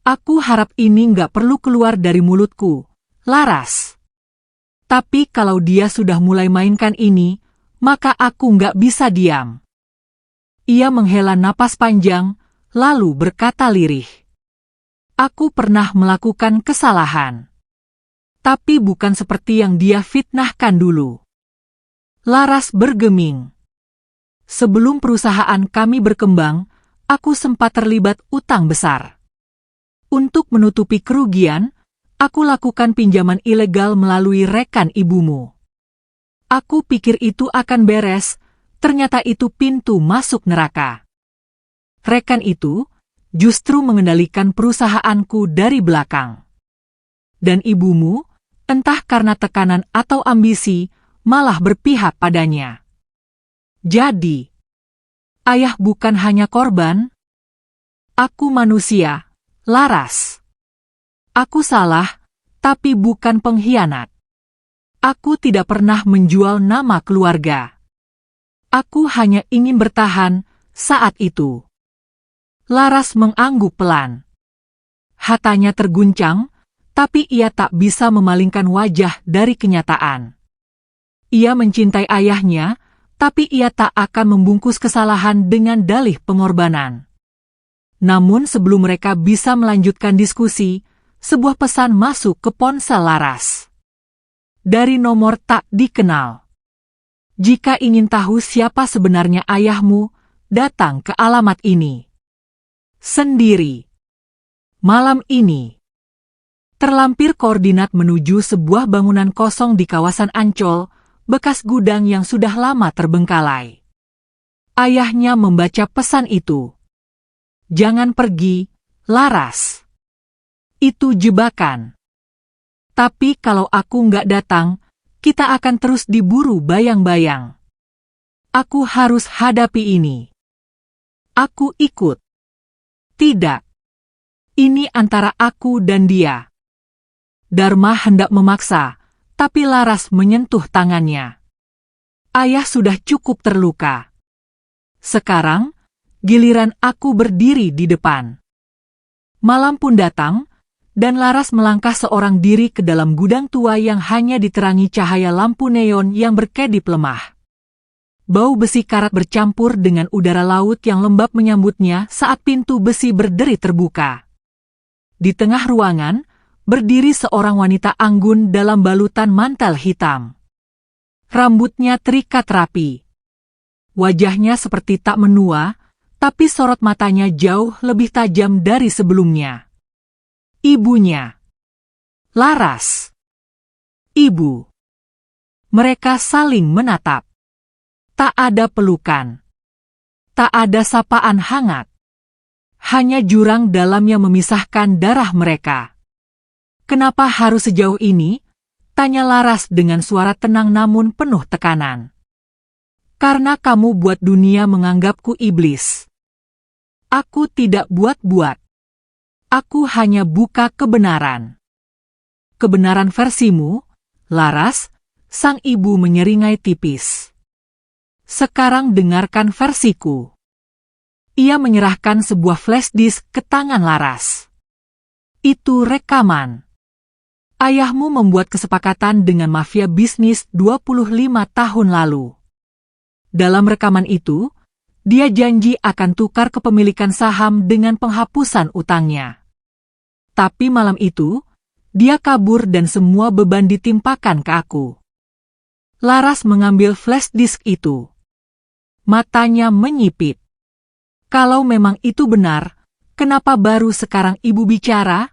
Aku harap ini nggak perlu keluar dari mulutku, Laras. Tapi kalau dia sudah mulai mainkan ini, maka aku nggak bisa diam. Ia menghela napas panjang, lalu berkata lirih. Aku pernah melakukan kesalahan. Tapi bukan seperti yang dia fitnahkan dulu. Laras bergeming. Sebelum perusahaan kami berkembang, aku sempat terlibat utang besar. Untuk menutupi kerugian, aku lakukan pinjaman ilegal melalui rekan ibumu. Aku pikir itu akan beres, ternyata itu pintu masuk neraka. Rekan itu, justru mengendalikan perusahaanku dari belakang. Dan ibumu, entah karena tekanan atau ambisi, malah berpihak padanya. Jadi, ayah bukan hanya korban. Aku manusia, Laras. Aku salah, tapi bukan pengkhianat. Aku tidak pernah menjual nama keluarga. Aku hanya ingin bertahan saat itu. Laras mengangguk pelan. Hatanya terguncang, tapi ia tak bisa memalingkan wajah dari kenyataan. Ia mencintai ayahnya, tapi ia tak akan membungkus kesalahan dengan dalih pengorbanan. Namun sebelum mereka bisa melanjutkan diskusi, sebuah pesan masuk ke ponsel Laras. Dari nomor tak dikenal. Jika ingin tahu siapa sebenarnya ayahmu, datang ke alamat ini. Sendiri. Malam ini. Terlampir koordinat menuju sebuah bangunan kosong di kawasan Ancol, bekas gudang yang sudah lama terbengkalai. Ayahnya membaca pesan itu. Jangan pergi, Laras. Itu jebakan. Tapi kalau aku nggak datang, kita akan terus diburu bayang-bayang. Aku harus hadapi ini. Aku ikut. Tidak. Ini antara aku dan dia. Dharma hendak memaksa, tapi Laras menyentuh tangannya. Ayah sudah cukup terluka. Sekarang, giliran aku berdiri di depan. Malam pun datang, dan Laras melangkah seorang diri ke dalam gudang tua yang hanya diterangi cahaya lampu neon yang berkedip lemah. Bau besi karat bercampur dengan udara laut yang lembab menyambutnya saat pintu besi berderi terbuka. Di tengah ruangan, berdiri seorang wanita anggun dalam balutan mantel hitam. Rambutnya terikat rapi. Wajahnya seperti tak menua, tapi sorot matanya jauh lebih tajam dari sebelumnya. Ibunya. Laras. Ibu. Mereka saling menatap. Tak ada pelukan. Tak ada sapaan hangat. Hanya jurang dalam yang memisahkan darah mereka. Kenapa harus sejauh ini? Tanya Laras dengan suara tenang namun penuh tekanan. Karena kamu buat dunia menganggapku iblis. Aku tidak buat-buat. Aku hanya buka kebenaran. Kebenaran versimu, Laras, sang ibu menyeringai tipis. Sekarang dengarkan versiku. Ia menyerahkan sebuah flash disk ke tangan Laras. Itu rekaman. Ayahmu membuat kesepakatan dengan mafia bisnis 25 tahun lalu. Dalam rekaman itu, dia janji akan tukar kepemilikan saham dengan penghapusan utangnya. Tapi malam itu, dia kabur dan semua beban ditimpakan ke aku. Laras mengambil flash disk itu. Matanya menyipit. Kalau memang itu benar, kenapa baru sekarang ibu bicara?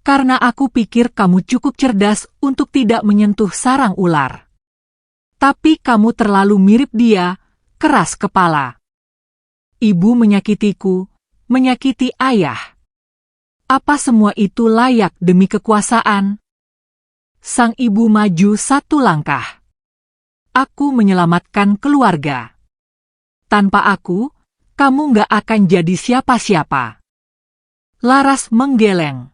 Karena aku pikir kamu cukup cerdas untuk tidak menyentuh sarang ular. Tapi kamu terlalu mirip dia, keras kepala. Ibu menyakitiku, menyakiti ayah. Apa semua itu layak demi kekuasaan? Sang ibu maju satu langkah. Aku menyelamatkan keluarga. Tanpa aku, kamu nggak akan jadi siapa-siapa. Laras menggeleng.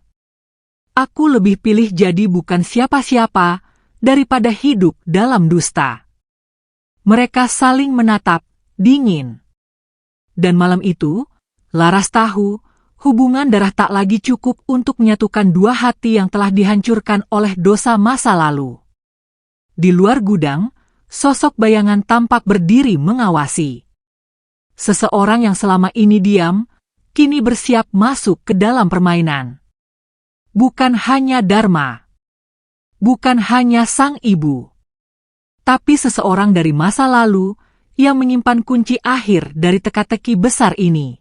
Aku lebih pilih jadi bukan siapa-siapa daripada hidup dalam dusta. Mereka saling menatap, dingin. Dan malam itu, Laras tahu, hubungan darah tak lagi cukup untuk menyatukan dua hati yang telah dihancurkan oleh dosa masa lalu. Di luar gudang, sosok bayangan tampak berdiri mengawasi. Seseorang yang selama ini diam, kini bersiap masuk ke dalam permainan. Bukan hanya Dharma. Bukan hanya sang ibu. Tapi seseorang dari masa lalu yang menyimpan kunci akhir dari teka-teki besar ini.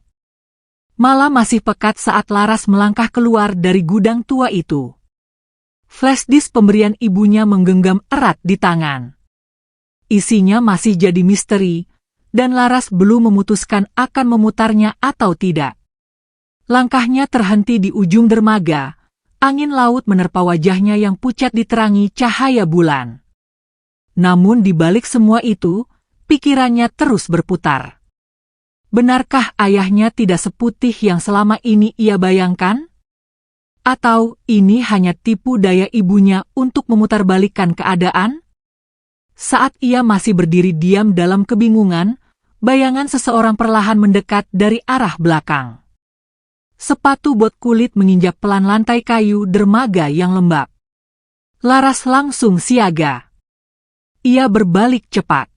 Malam masih pekat saat Laras melangkah keluar dari gudang tua itu. Flash disk pemberian ibunya menggenggam erat di tangan. Isinya masih jadi misteri, dan Laras belum memutuskan akan memutarnya atau tidak. Langkahnya terhenti di ujung dermaga. Angin laut menerpa wajahnya yang pucat diterangi cahaya bulan. Namun di balik semua itu, pikirannya terus berputar. Benarkah ayahnya tidak seputih yang selama ini ia bayangkan? Atau ini hanya tipu daya ibunya untuk memutarbalikkan keadaan? Saat ia masih berdiri diam dalam kebingungan, bayangan seseorang perlahan mendekat dari arah belakang. Sepatu bot kulit menginjak pelan lantai kayu dermaga yang lembab. Laras langsung siaga. Ia berbalik cepat.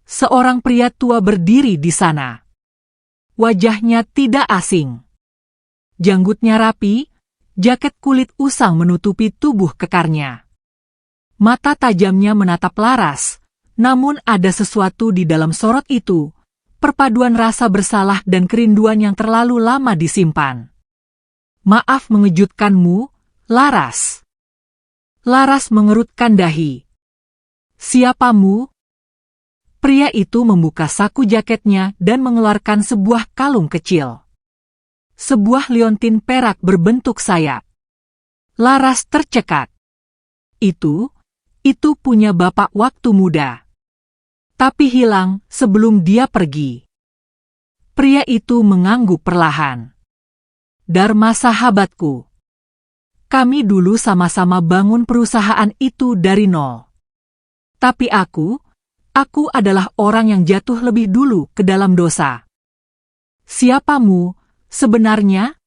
Seorang pria tua berdiri di sana. Wajahnya tidak asing. Janggutnya rapi, jaket kulit usang menutupi tubuh kekarnya. Mata tajamnya menatap Laras, namun ada sesuatu di dalam sorot itu, perpaduan rasa bersalah dan kerinduan yang terlalu lama disimpan. Maaf mengejutkanmu, Laras. Laras mengerutkan dahi. Siapamu? Pria itu membuka saku jaketnya dan mengeluarkan sebuah kalung kecil. Sebuah liontin perak berbentuk sayap. Laras tercekat. Itu punya bapak waktu muda. Tapi hilang sebelum dia pergi. Pria itu mengangguk perlahan. Dharma sahabatku. Kami dulu sama-sama bangun perusahaan itu dari nol. Tapi aku adalah orang yang jatuh lebih dulu ke dalam dosa. Siapamu sebenarnya?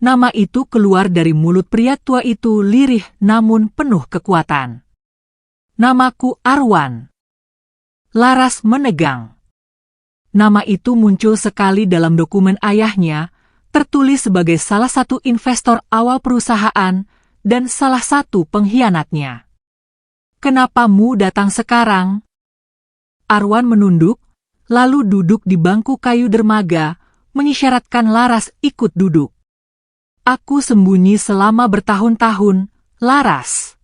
Nama itu keluar dari mulut pria tua itu lirih namun penuh kekuatan. Namaku Arwan. Laras menegang. Nama itu muncul sekali dalam dokumen ayahnya, tertulis sebagai salah satu investor awal perusahaan dan salah satu pengkhianatnya. Kenapa mu datang sekarang? Arwan menunduk, lalu duduk di bangku kayu dermaga, mengisyaratkan Laras ikut duduk. Aku sembunyi selama bertahun-tahun, Laras.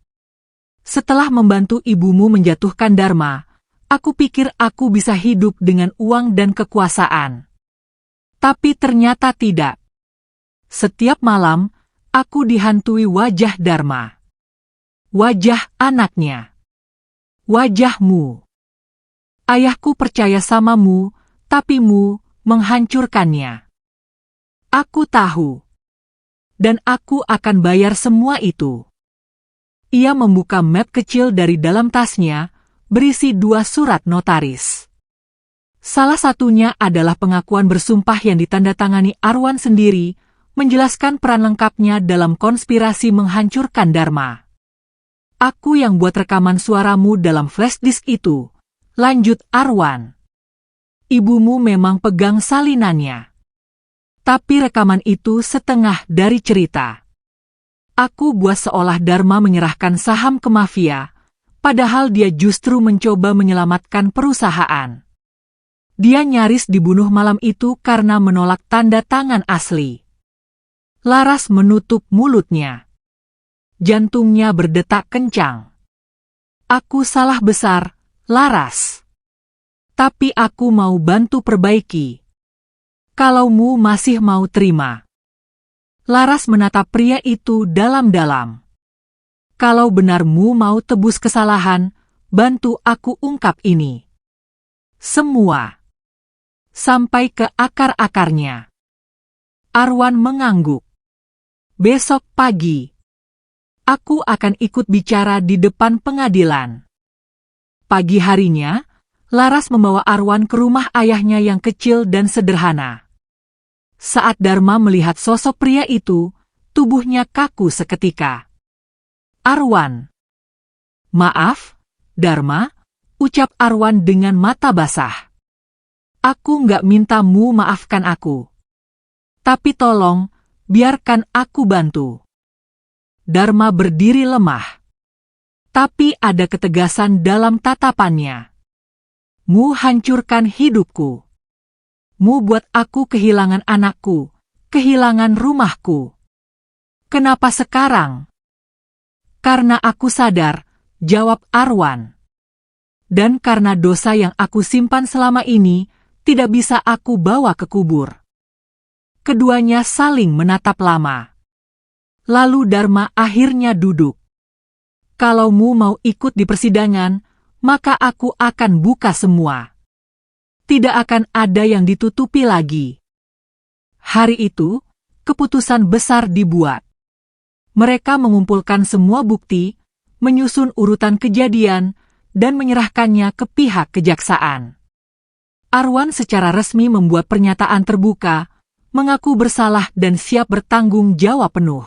Setelah membantu ibumu menjatuhkan Dharma, aku pikir aku bisa hidup dengan uang dan kekuasaan. Tapi ternyata tidak. Setiap malam, aku dihantui wajah Dharma. Wajah anaknya. Wajahmu. Ayahku percaya samamu, tapi mu menghancurkannya. Aku tahu. Dan aku akan bayar semua itu. Ia membuka map kecil dari dalam tasnya, berisi 2 surat notaris. Salah satunya adalah pengakuan bersumpah yang ditandatangani Arwan sendiri, menjelaskan peran lengkapnya dalam konspirasi menghancurkan Dharma. Aku yang buat rekaman suaramu dalam flash disk itu, lanjut Arwan. Ibumu memang pegang salinannya. Tapi rekaman itu setengah dari cerita. Aku buat seolah Dharma menyerahkan saham ke mafia, padahal dia justru mencoba menyelamatkan perusahaan. Dia nyaris dibunuh malam itu karena menolak tanda tangan asli. Laras menutup mulutnya. Jantungnya berdetak kencang. Aku salah besar, Laras. Tapi aku mau bantu perbaiki. Kalau mu masih mau terima. Laras menatap pria itu dalam-dalam. Kalau benar mu mau tebus kesalahan, bantu aku ungkap ini. Semua. Sampai ke akar-akarnya. Arwan mengangguk. Besok pagi. Aku akan ikut bicara di depan pengadilan. Pagi harinya, Laras membawa Arwan ke rumah ayahnya yang kecil dan sederhana. Saat Dharma melihat sosok pria itu, tubuhnya kaku seketika. Arwan. Maaf, Dharma, ucap Arwan dengan mata basah. Aku nggak minta mu maafkan aku. Tapi tolong, biarkan aku bantu. Dharma berdiri lemah. Tapi ada ketegasan dalam tatapannya. Mu hancurkan hidupku. Mu buat aku kehilangan anakku, kehilangan rumahku. Kenapa sekarang? Karena aku sadar, jawab Arwan. Dan karena dosa yang aku simpan selama ini, tidak bisa aku bawa ke kubur. Keduanya saling menatap lama. Lalu Dharma akhirnya duduk. Kalaumu mau ikut di persidangan, maka aku akan buka semua. Tidak akan ada yang ditutupi lagi. Hari itu, keputusan besar dibuat. Mereka mengumpulkan semua bukti, menyusun urutan kejadian, dan menyerahkannya ke pihak kejaksaan. Arwan secara resmi membuat pernyataan terbuka, mengaku bersalah dan siap bertanggung jawab penuh.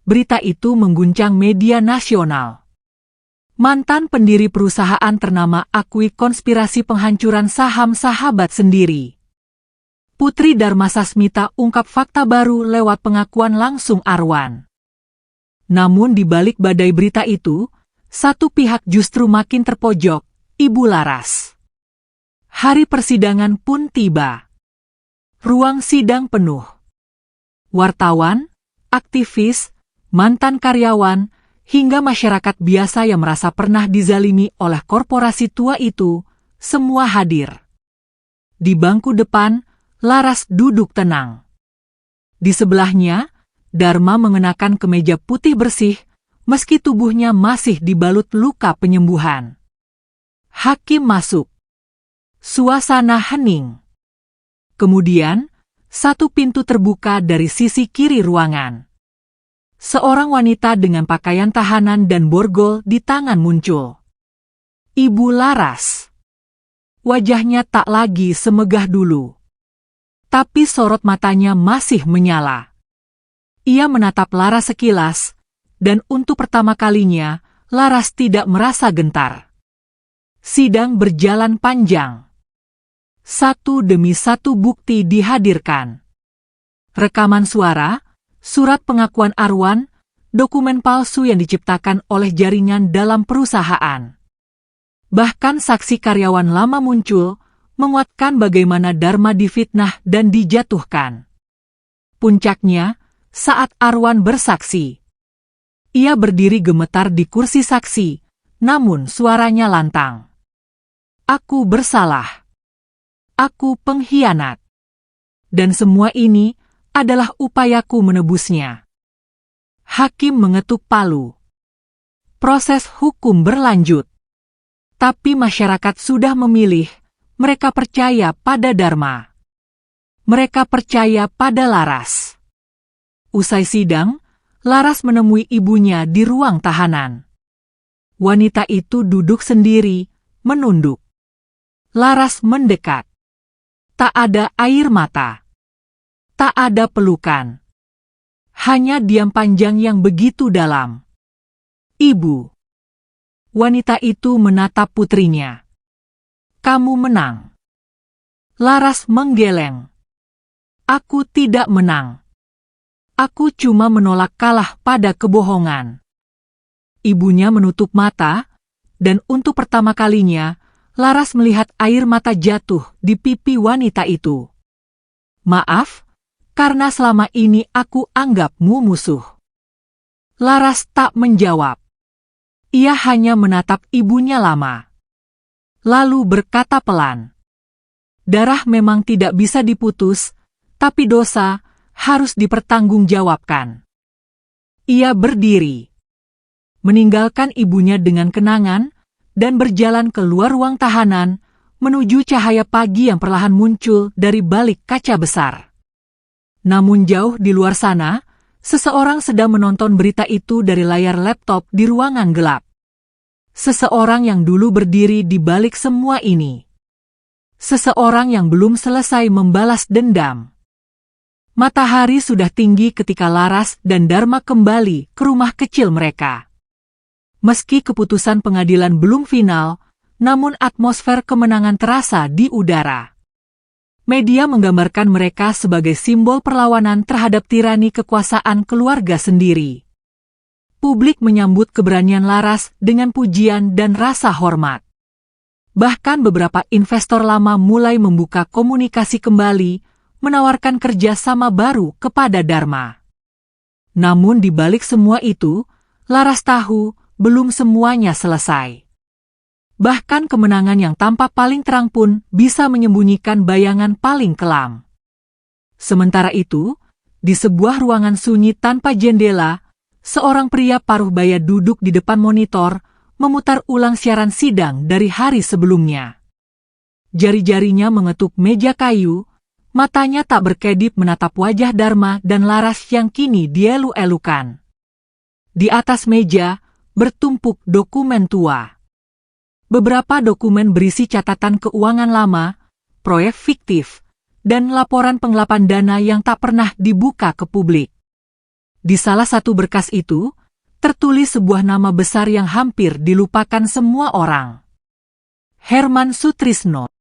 Berita itu mengguncang media nasional. Mantan pendiri perusahaan ternama akui konspirasi penghancuran saham sahabat sendiri. Putri Dharma Sasmita ungkap fakta baru lewat pengakuan langsung Arwan. Namun di balik badai berita itu, satu pihak justru makin terpojok, Ibu Laras. Hari persidangan pun tiba. Ruang sidang penuh. Wartawan, aktivis, mantan karyawan, hingga masyarakat biasa yang merasa pernah dizalimi oleh korporasi tua itu, semua hadir. Di bangku depan, Laras duduk tenang. Di sebelahnya, Dharma mengenakan kemeja putih bersih, meski tubuhnya masih dibalut luka penyembuhan. Hakim masuk. Suasana hening. Kemudian, satu pintu terbuka dari sisi kiri ruangan. Seorang wanita dengan pakaian tahanan dan borgol di tangan muncul. Ibu Laras. Wajahnya tak lagi semegah dulu. Tapi sorot matanya masih menyala. Ia menatap Laras sekilas, dan untuk pertama kalinya, Laras tidak merasa gentar. Sidang berjalan panjang. Satu demi satu bukti dihadirkan. Rekaman suara, surat pengakuan Arwan, dokumen palsu yang diciptakan oleh jaringan dalam perusahaan. Bahkan saksi karyawan lama muncul, menguatkan bagaimana Dharma difitnah dan dijatuhkan. Puncaknya, saat Arwan bersaksi. Ia berdiri gemetar di kursi saksi, namun suaranya lantang. Aku bersalah. Aku pengkhianat. Dan semua ini adalah upayaku menebusnya. Hakim mengetuk palu. Proses hukum berlanjut. Tapi masyarakat sudah memilih, mereka percaya pada Dharma. Mereka percaya pada Laras. Usai sidang, Laras menemui ibunya di ruang tahanan. Wanita itu duduk sendiri, menunduk. Laras mendekat. Tak ada air mata. Tak ada pelukan. Hanya diam panjang yang begitu dalam. Ibu. Wanita itu menatap putrinya. Kamu menang. Laras menggeleng. Aku tidak menang. Aku cuma menolak kalah pada kebohongan. Ibunya menutup mata, dan untuk pertama kalinya, Laras melihat air mata jatuh di pipi wanita itu. Maaf, karena selama ini aku anggapmu musuh. Laras tak menjawab. Ia hanya menatap ibunya lama. Lalu berkata pelan. Darah memang tidak bisa diputus, tapi dosa harus dipertanggungjawabkan. Ia berdiri. Meninggalkan ibunya dengan kenangan, dan berjalan keluar ruang tahanan, menuju cahaya pagi yang perlahan muncul dari balik kaca besar. Namun jauh di luar sana, seseorang sedang menonton berita itu dari layar laptop di ruangan gelap. Seseorang yang dulu berdiri di balik semua ini. Seseorang yang belum selesai membalas dendam. Matahari sudah tinggi ketika Laras dan Dharma kembali ke rumah kecil mereka. Meski keputusan pengadilan belum final, namun atmosfer kemenangan terasa di udara. Media menggambarkan mereka sebagai simbol perlawanan terhadap tirani kekuasaan keluarga sendiri. Publik menyambut keberanian Laras dengan pujian dan rasa hormat. Bahkan beberapa investor lama mulai membuka komunikasi kembali, menawarkan kerjasama baru kepada Dharma. Namun di balik semua itu, Laras tahu, belum semuanya selesai. Bahkan kemenangan yang tampak paling terang pun bisa menyembunyikan bayangan paling kelam. Sementara itu, di sebuah ruangan sunyi tanpa jendela, seorang pria paruh baya duduk di depan monitor, memutar ulang siaran sidang dari hari sebelumnya. Jari-jarinya mengetuk meja kayu, matanya tak berkedip menatap wajah Dharma dan Laras yang kini dielu-elukan. Di atas meja, bertumpuk dokumen tua. Beberapa dokumen berisi catatan keuangan lama, proyek fiktif, dan laporan penggelapan dana yang tak pernah dibuka ke publik. Di salah satu berkas itu, tertulis sebuah nama besar yang hampir dilupakan semua orang. Herman Sutrisno.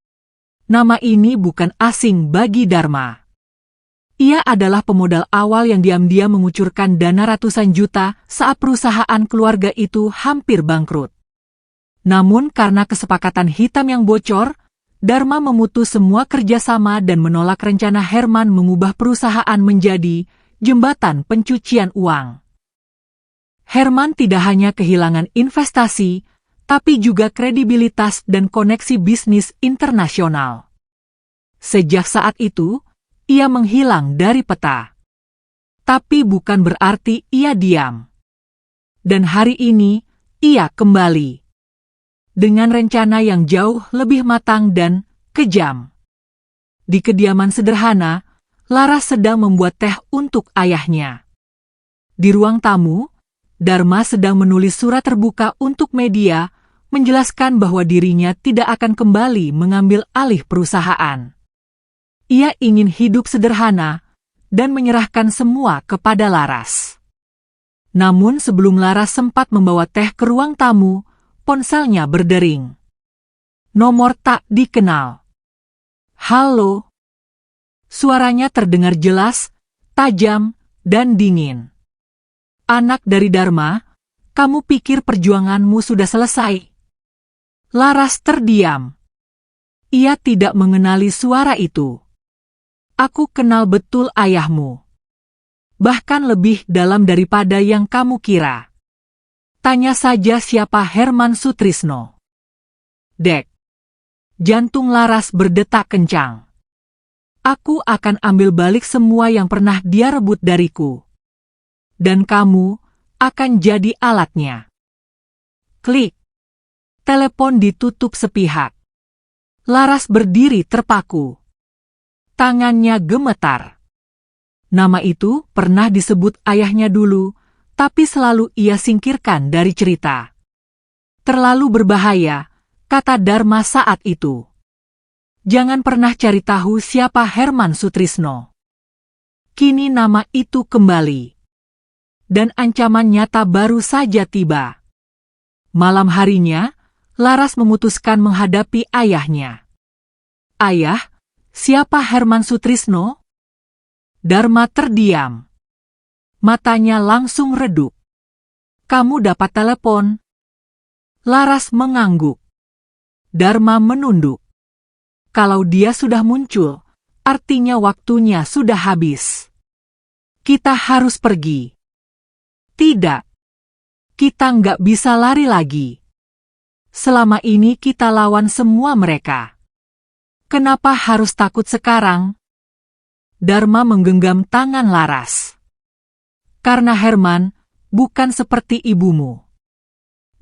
Nama ini bukan asing bagi Dharma. Ia adalah pemodal awal yang diam-diam mengucurkan dana ratusan juta saat perusahaan keluarga itu hampir bangkrut. Namun karena kesepakatan hitam yang bocor, Dharma memutus semua kerjasama dan menolak rencana Herman mengubah perusahaan menjadi jembatan pencucian uang. Herman tidak hanya kehilangan investasi, tapi juga kredibilitas dan koneksi bisnis internasional. Sejak saat itu, ia menghilang dari peta. Tapi bukan berarti ia diam. Dan hari ini, ia kembali. Dengan rencana yang jauh lebih matang dan kejam. Di kediaman sederhana, Laras sedang membuat teh untuk ayahnya. Di ruang tamu, Dharma sedang menulis surat terbuka untuk media, menjelaskan bahwa dirinya tidak akan kembali mengambil alih perusahaan. Ia ingin hidup sederhana dan menyerahkan semua kepada Laras. Namun sebelum Laras sempat membawa teh ke ruang tamu, ponselnya berdering. Nomor tak dikenal. Halo. Suaranya terdengar jelas, tajam, dan dingin. Anak dari Dharma, kamu pikir perjuanganmu sudah selesai? Laras terdiam. Ia tidak mengenali suara itu. Aku kenal betul ayahmu. Bahkan lebih dalam daripada yang kamu kira. Tanya saja siapa Herman Sutrisno. Dek. Jantung Laras berdetak kencang. Aku akan ambil balik semua yang pernah dia rebut dariku. Dan kamu akan jadi alatnya. Klik. Telepon ditutup sepihak. Laras berdiri terpaku. Tangannya gemetar. Nama itu pernah disebut ayahnya dulu, tapi selalu ia singkirkan dari cerita. Terlalu berbahaya, kata Dharma saat itu. Jangan pernah cari tahu siapa Herman Sutrisno. Kini nama itu kembali. Dan ancaman nyata baru saja tiba. Malam harinya, Laras memutuskan menghadapi ayahnya. Ayah, siapa Herman Sutrisno? Dharma terdiam. Matanya langsung redup. Kamu dapat telepon? Laras mengangguk. Dharma menunduk. Kalau dia sudah muncul, artinya waktunya sudah habis. Kita harus pergi. Tidak. Kita nggak bisa lari lagi. Selama ini kita lawan semua mereka. Kenapa harus takut sekarang? Dharma menggenggam tangan Laras. Karena Herman bukan seperti ibumu.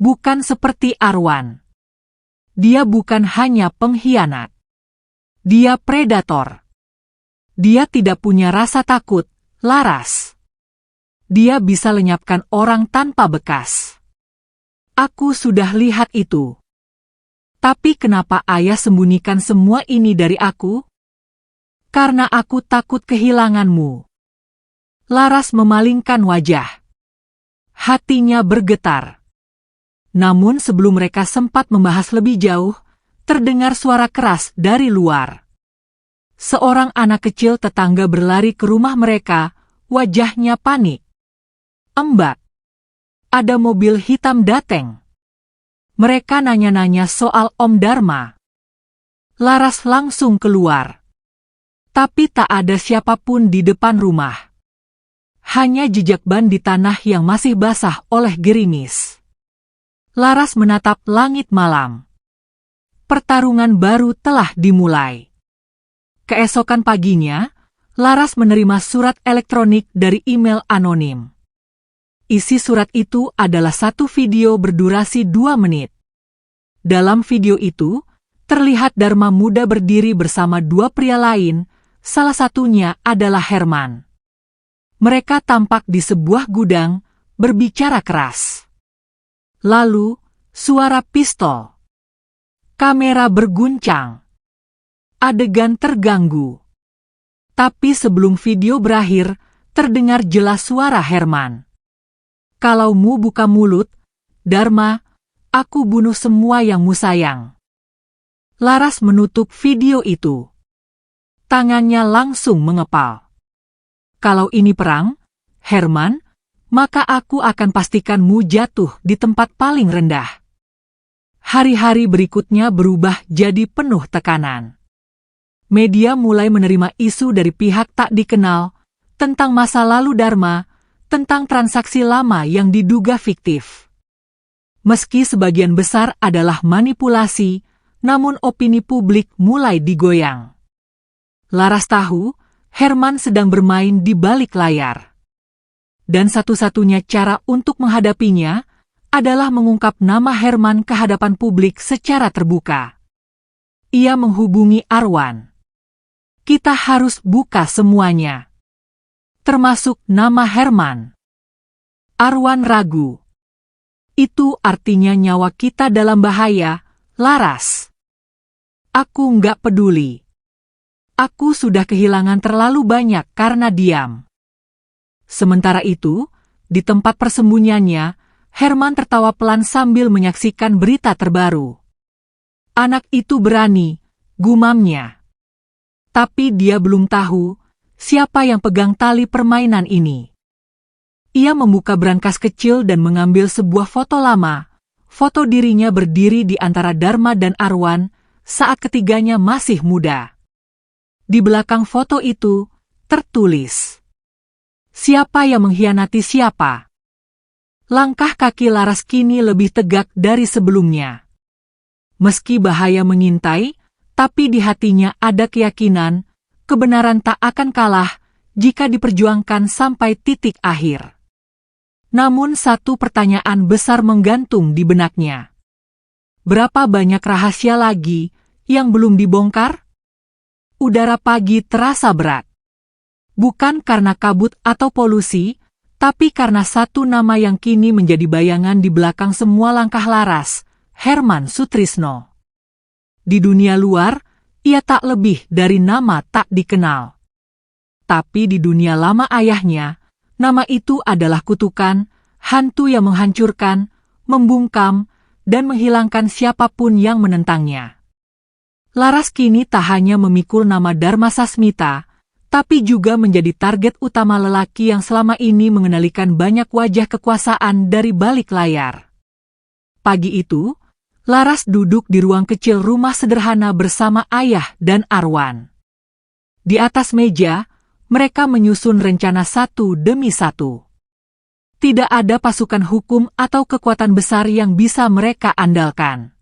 Bukan seperti Arwan. Dia bukan hanya pengkhianat. Dia predator. Dia tidak punya rasa takut, Laras. Dia bisa lenyapkan orang tanpa bekas. Aku sudah lihat itu. Tapi kenapa ayah sembunyikan semua ini dari aku? Karena aku takut kehilanganmu. Laras memalingkan wajah. Hatinya bergetar. Namun sebelum mereka sempat membahas lebih jauh, terdengar suara keras dari luar. Seorang anak kecil tetangga berlari ke rumah mereka, wajahnya panik. Mbak, ada mobil hitam dateng. Mereka nanya-nanya soal Om Dharma. Laras langsung keluar. Tapi tak ada siapapun di depan rumah. Hanya jejak ban di tanah yang masih basah oleh gerimis. Laras menatap langit malam. Pertarungan baru telah dimulai. Keesokan paginya, Laras menerima surat elektronik dari email anonim. Isi surat itu adalah satu video berdurasi 2 menit. Dalam video itu, terlihat Dharma muda berdiri bersama 2 pria lain, salah satunya adalah Herman. Mereka tampak di sebuah gudang, berbicara keras. Lalu, suara pistol. Kamera berguncang. Adegan terganggu. Tapi sebelum video berakhir, terdengar jelas suara Herman. Kalau mu buka mulut, Dharma, aku bunuh semua yang mu sayang. Laras menutup video itu. Tangannya langsung mengepal. Kalau ini perang, Herman, maka aku akan pastikan mu jatuh di tempat paling rendah. Hari-hari berikutnya berubah jadi penuh tekanan. Media mulai menerima isu dari pihak tak dikenal tentang masa lalu Dharma, tentang transaksi lama yang diduga fiktif. Meski sebagian besar adalah manipulasi, namun opini publik mulai digoyang. Laras tahu, Herman sedang bermain di balik layar. Dan satu-satunya cara untuk menghadapinya adalah mengungkap nama Herman ke hadapan publik secara terbuka. Ia menghubungi Arwan. Kita harus buka semuanya. Termasuk nama Herman. Arwan ragu. Itu artinya nyawa kita dalam bahaya, Laras. Aku nggak peduli. Aku sudah kehilangan terlalu banyak karena diam. Sementara itu, di tempat persembunyiannya, Herman tertawa pelan sambil menyaksikan berita terbaru. Anak itu berani, gumamnya. Tapi dia belum tahu siapa yang pegang tali permainan ini. Ia membuka brankas kecil dan mengambil sebuah foto lama, foto dirinya berdiri di antara Dharma dan Arwan saat ketiganya masih muda. Di belakang foto itu, tertulis, siapa yang mengkhianati siapa? Langkah kaki Laras kini lebih tegak dari sebelumnya. Meski bahaya mengintai, tapi di hatinya ada keyakinan, kebenaran tak akan kalah jika diperjuangkan sampai titik akhir. Namun satu pertanyaan besar menggantung di benaknya. Berapa banyak rahasia lagi yang belum dibongkar? Udara pagi terasa berat. Bukan karena kabut atau polusi, tapi karena satu nama yang kini menjadi bayangan di belakang semua langkah Laras, Herman Sutrisno. Di dunia luar, ia tak lebih dari nama tak dikenal. Tapi di dunia lama ayahnya, nama itu adalah kutukan, hantu yang menghancurkan, membungkam, dan menghilangkan siapapun yang menentangnya. Laras kini tak hanya memikul nama Dharma Sasmita, tapi juga menjadi target utama lelaki yang selama ini mengendalikan banyak wajah kekuasaan dari balik layar. Pagi itu, Laras duduk di ruang kecil rumah sederhana bersama ayah dan Arwan. Di atas meja, mereka menyusun rencana satu demi satu. Tidak ada pasukan hukum atau kekuatan besar yang bisa mereka andalkan.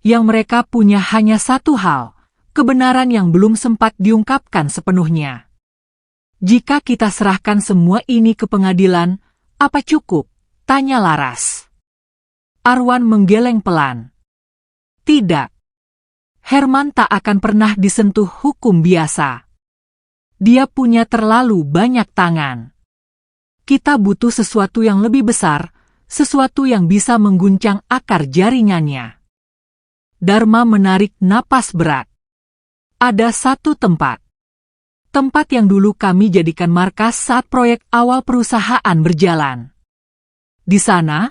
Yang mereka punya hanya satu hal, kebenaran yang belum sempat diungkapkan sepenuhnya. Jika kita serahkan semua ini ke pengadilan, apa cukup? Tanya Laras. Arwan menggeleng pelan. Tidak. Herman tak akan pernah disentuh hukum biasa. Dia punya terlalu banyak tangan. Kita butuh sesuatu yang lebih besar, sesuatu yang bisa mengguncang akar jaringannya. Dharma menarik napas berat. Ada satu tempat. Tempat yang dulu kami jadikan markas saat proyek awal perusahaan berjalan. Di sana,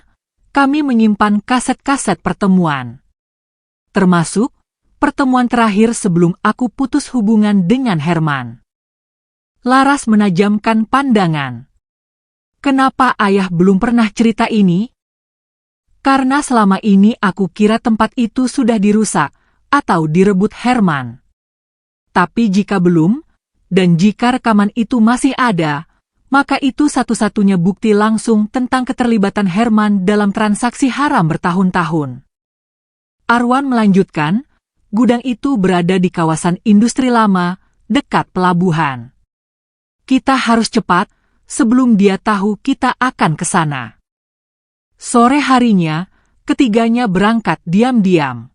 kami menyimpan kaset-kaset pertemuan. Termasuk pertemuan terakhir sebelum aku putus hubungan dengan Herman. Laras menajamkan pandangan. Kenapa ayah belum pernah cerita ini? Karena selama ini aku kira tempat itu sudah dirusak atau direbut Herman. Tapi jika belum, dan jika rekaman itu masih ada, maka itu satu-satunya bukti langsung tentang keterlibatan Herman dalam transaksi haram bertahun-tahun. Arwan melanjutkan, gudang itu berada di kawasan industri lama, dekat pelabuhan. Kita harus cepat, sebelum dia tahu kita akan ke sana. Sore harinya, ketiganya berangkat diam-diam.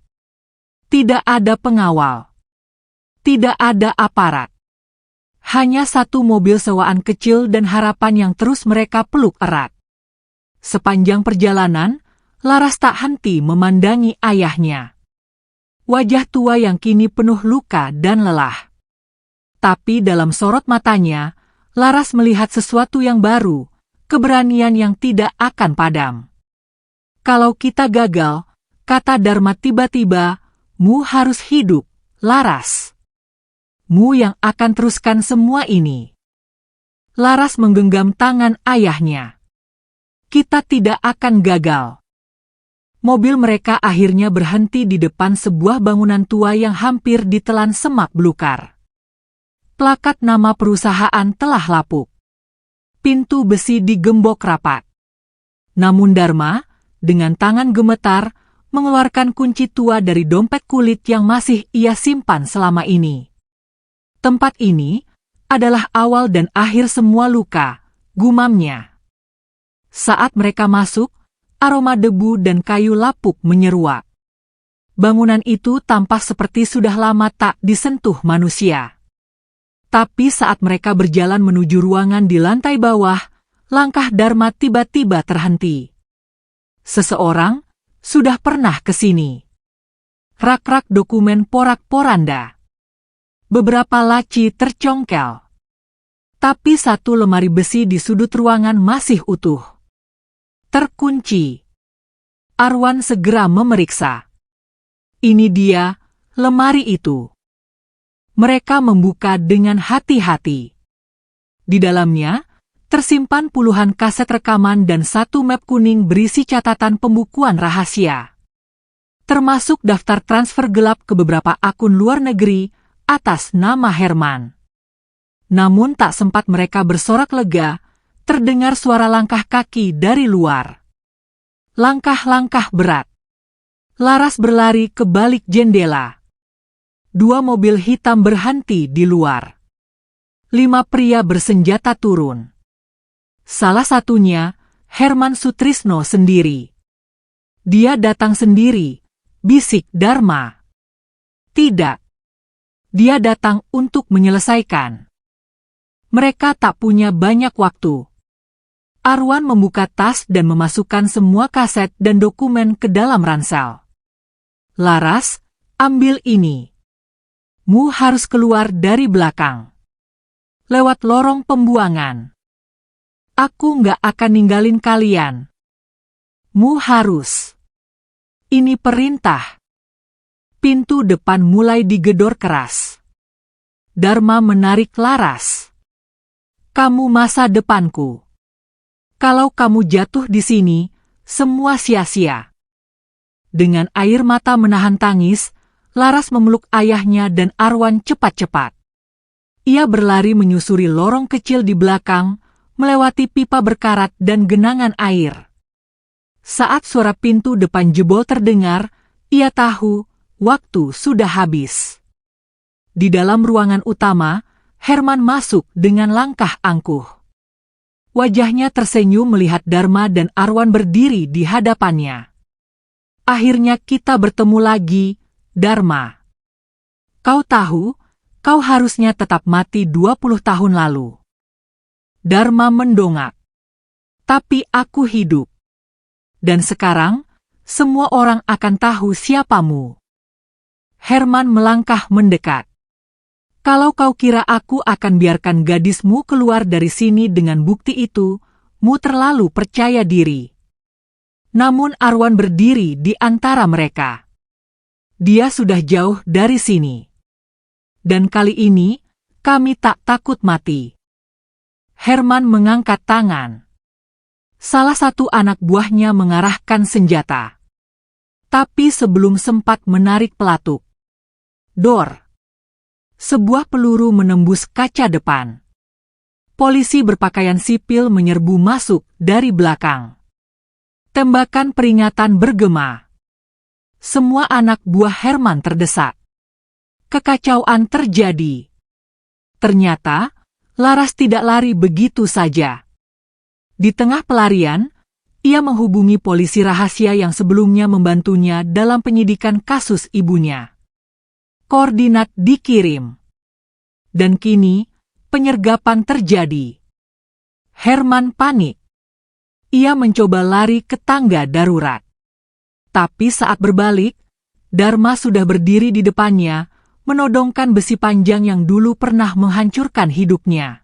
Tidak ada pengawal. Tidak ada aparat. Hanya satu mobil sewaan kecil dan harapan yang terus mereka peluk erat. Sepanjang perjalanan, Laras tak henti memandangi ayahnya. Wajah tua yang kini penuh luka dan lelah. Tapi dalam sorot matanya, Laras melihat sesuatu yang baru, keberanian yang tidak akan padam. Kalau kita gagal, kata Dharma tiba-tiba, mu harus hidup, Laras. Mu yang akan teruskan semua ini. Laras menggenggam tangan ayahnya. Kita tidak akan gagal. Mobil mereka akhirnya berhenti di depan sebuah bangunan tua yang hampir ditelan semak belukar. Plakat nama perusahaan telah lapuk. Pintu besi digembok rapat. Namun Dharma, dengan tangan gemetar, mengeluarkan kunci tua dari dompet kulit yang masih ia simpan selama ini. Tempat ini adalah awal dan akhir semua luka, gumamnya. Saat mereka masuk, aroma debu dan kayu lapuk menyeruak. Bangunan itu tampak seperti sudah lama tak disentuh manusia. Tapi saat mereka berjalan menuju ruangan di lantai bawah, langkah Dharma tiba-tiba terhenti. Seseorang sudah pernah ke sini. Rak-rak dokumen porak-poranda. Beberapa laci tercongkel. Tapi satu lemari besi di sudut ruangan masih utuh. Terkunci. Arwan segera memeriksa. Ini dia, lemari itu. Mereka membuka dengan hati-hati. Di dalamnya, tersimpan puluhan kaset rekaman dan satu map kuning berisi catatan pembukuan rahasia. Termasuk daftar transfer gelap ke beberapa akun luar negeri atas nama Herman. Namun tak sempat mereka bersorak lega, terdengar suara langkah kaki dari luar. Langkah-langkah berat. Laras berlari ke balik jendela. 2 mobil hitam berhenti di luar. 5 pria bersenjata turun. Salah satunya, Herman Sutrisno sendiri. Dia datang sendiri, bisik Dharma. Tidak. Dia datang untuk menyelesaikan. Mereka tak punya banyak waktu. Arwan membuka tas dan memasukkan semua kaset dan dokumen ke dalam ransel. Laras, ambil ini. Mu harus keluar dari belakang. Lewat lorong pembuangan. Aku nggak akan ninggalin kalian. Mu harus. Ini perintah. Pintu depan mulai digedor keras. Dharma menarik Laras. Kamu masa depanku. Kalau kamu jatuh di sini, semua sia-sia. Dengan air mata menahan tangis, Laras memeluk ayahnya dan Arwan cepat-cepat. Ia berlari menyusuri lorong kecil di belakang, melewati pipa berkarat dan genangan air. Saat suara pintu depan jebol terdengar, ia tahu waktu sudah habis. Di dalam ruangan utama, Herman masuk dengan langkah angkuh. Wajahnya tersenyum melihat Dharma dan Arwan berdiri di hadapannya. Akhirnya kita bertemu lagi, Dharma. Kau tahu, kau harusnya tetap mati 20 tahun lalu. Dharma mendongak. Tapi aku hidup. Dan sekarang, semua orang akan tahu siapamu. Herman melangkah mendekat. Kalau kau kira aku akan biarkan gadismu keluar dari sini dengan bukti itu, mu terlalu percaya diri. Namun Arwan berdiri di antara mereka. Dia sudah jauh dari sini. Dan kali ini, kami tak takut mati. Herman mengangkat tangan. Salah satu anak buahnya mengarahkan senjata. Tapi sebelum sempat menarik pelatuk. Dor. Sebuah peluru menembus kaca depan. Polisi berpakaian sipil menyerbu masuk dari belakang. Tembakan peringatan bergema. Semua anak buah Herman terdesak. Kekacauan terjadi. Ternyata, Laras tidak lari begitu saja. Di tengah pelarian, ia menghubungi polisi rahasia yang sebelumnya membantunya dalam penyidikan kasus ibunya. Koordinat dikirim. Dan kini, penyergapan terjadi. Herman panik. Ia mencoba lari ke tangga darurat. Tapi saat berbalik, Dharma sudah berdiri di depannya, menodongkan besi panjang yang dulu pernah menghancurkan hidupnya.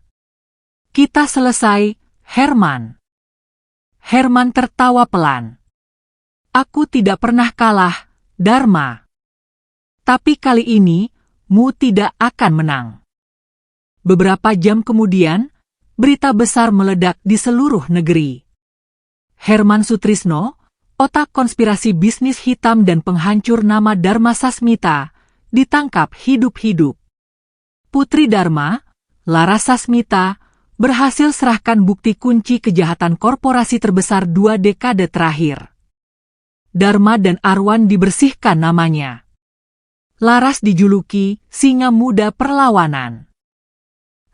"Kita selesai, Herman." Herman tertawa pelan. "Aku tidak pernah kalah, Dharma. Tapi kali ini, mu tidak akan menang." Beberapa jam kemudian, berita besar meledak di seluruh negeri. Herman Sutrisno, otak konspirasi bisnis hitam dan penghancur nama Dharma Sasmita, ditangkap hidup-hidup. Putri Dharma, Laras Sasmita, berhasil serahkan bukti kunci kejahatan korporasi terbesar 2 dekade terakhir. Dharma dan Arwan dibersihkan namanya. Laras dijuluki singa muda perlawanan.